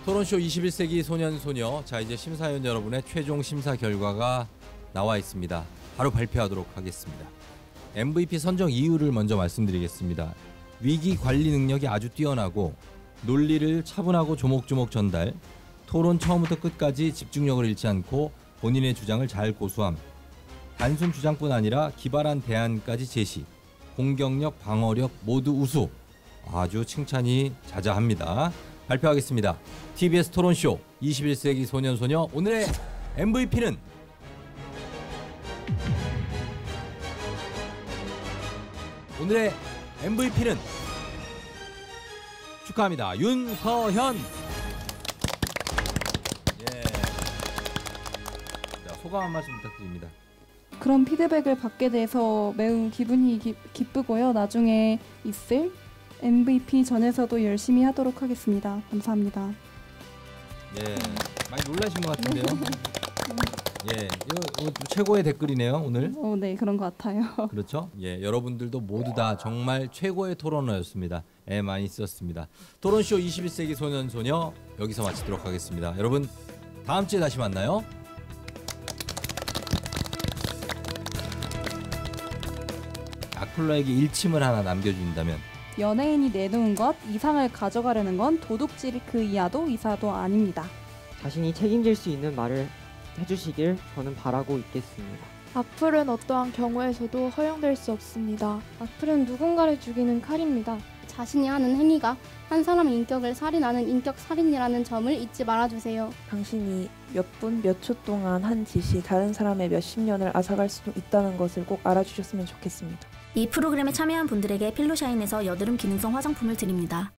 토론쇼 21세기 소년소녀. 자, 이제 심사위원 여러분의 최종 심사 결과가 나와 있습니다. 바로 발표하도록 하겠습니다. MVP 선정 이유를 먼저 말씀드리겠습니다. 위기 관리 능력이 아주 뛰어나고 논리를 차분하고 조목조목 전달, 토론 처음부터 끝까지 집중력을 잃지 않고 본인의 주장을 잘 고수함, 단순 주장뿐 아니라 기발한 대안까지 제시, 공격력, 방어력 모두 우수. 아주 칭찬이 자자합니다. 발표하겠습니다. TBS 토론쇼 21세기 소년소녀 오늘의 MVP는 축하합니다. 윤서현. 예. 자, 소감 한 말씀 부탁드립니다. 그런 피드백을 받게 돼서 매우 기분이 기쁘고요. 나중에 있을 MVP 전에서도 열심히 하도록 하겠습니다. 감사합니다. 예, 많이 놀라신 것 같은데요. 예, 이거 최고의 댓글이네요 오늘. 네, 그런 것 같아요. 그렇죠. 예, 여러분들도 모두 다 정말 최고의 토론러였습니다. 예, 많이 썼습니다. 토론쇼 21세기 소년소녀 여기서 마치도록 하겠습니다. 여러분 다음 주에 다시 만나요. 악플러에게 일침을 하나 남겨준다면 연예인이 내놓은 것 이상을 가져가려는 건 도둑질 그 이하도 이사도 아닙니다. 자신이 책임질 수 있는 말을 해주시길 저는 바라고 있겠습니다. 악플은 어떠한 경우에서도 허용될 수 없습니다. 악플은 누군가를 죽이는 칼입니다. 자신이 하는 행위가 한 사람의 인격을 살인하는 인격 살인이라는 점을 잊지 말아주세요. 당신이 몇 분, 몇 초 동안 한 짓이 다른 사람의 몇십 년을 앗아갈 수도 있다는 것을 꼭 알아주셨으면 좋겠습니다. 이 프로그램에 참여한 분들에게 필로샤인에서 여드름 기능성 화장품을 드립니다.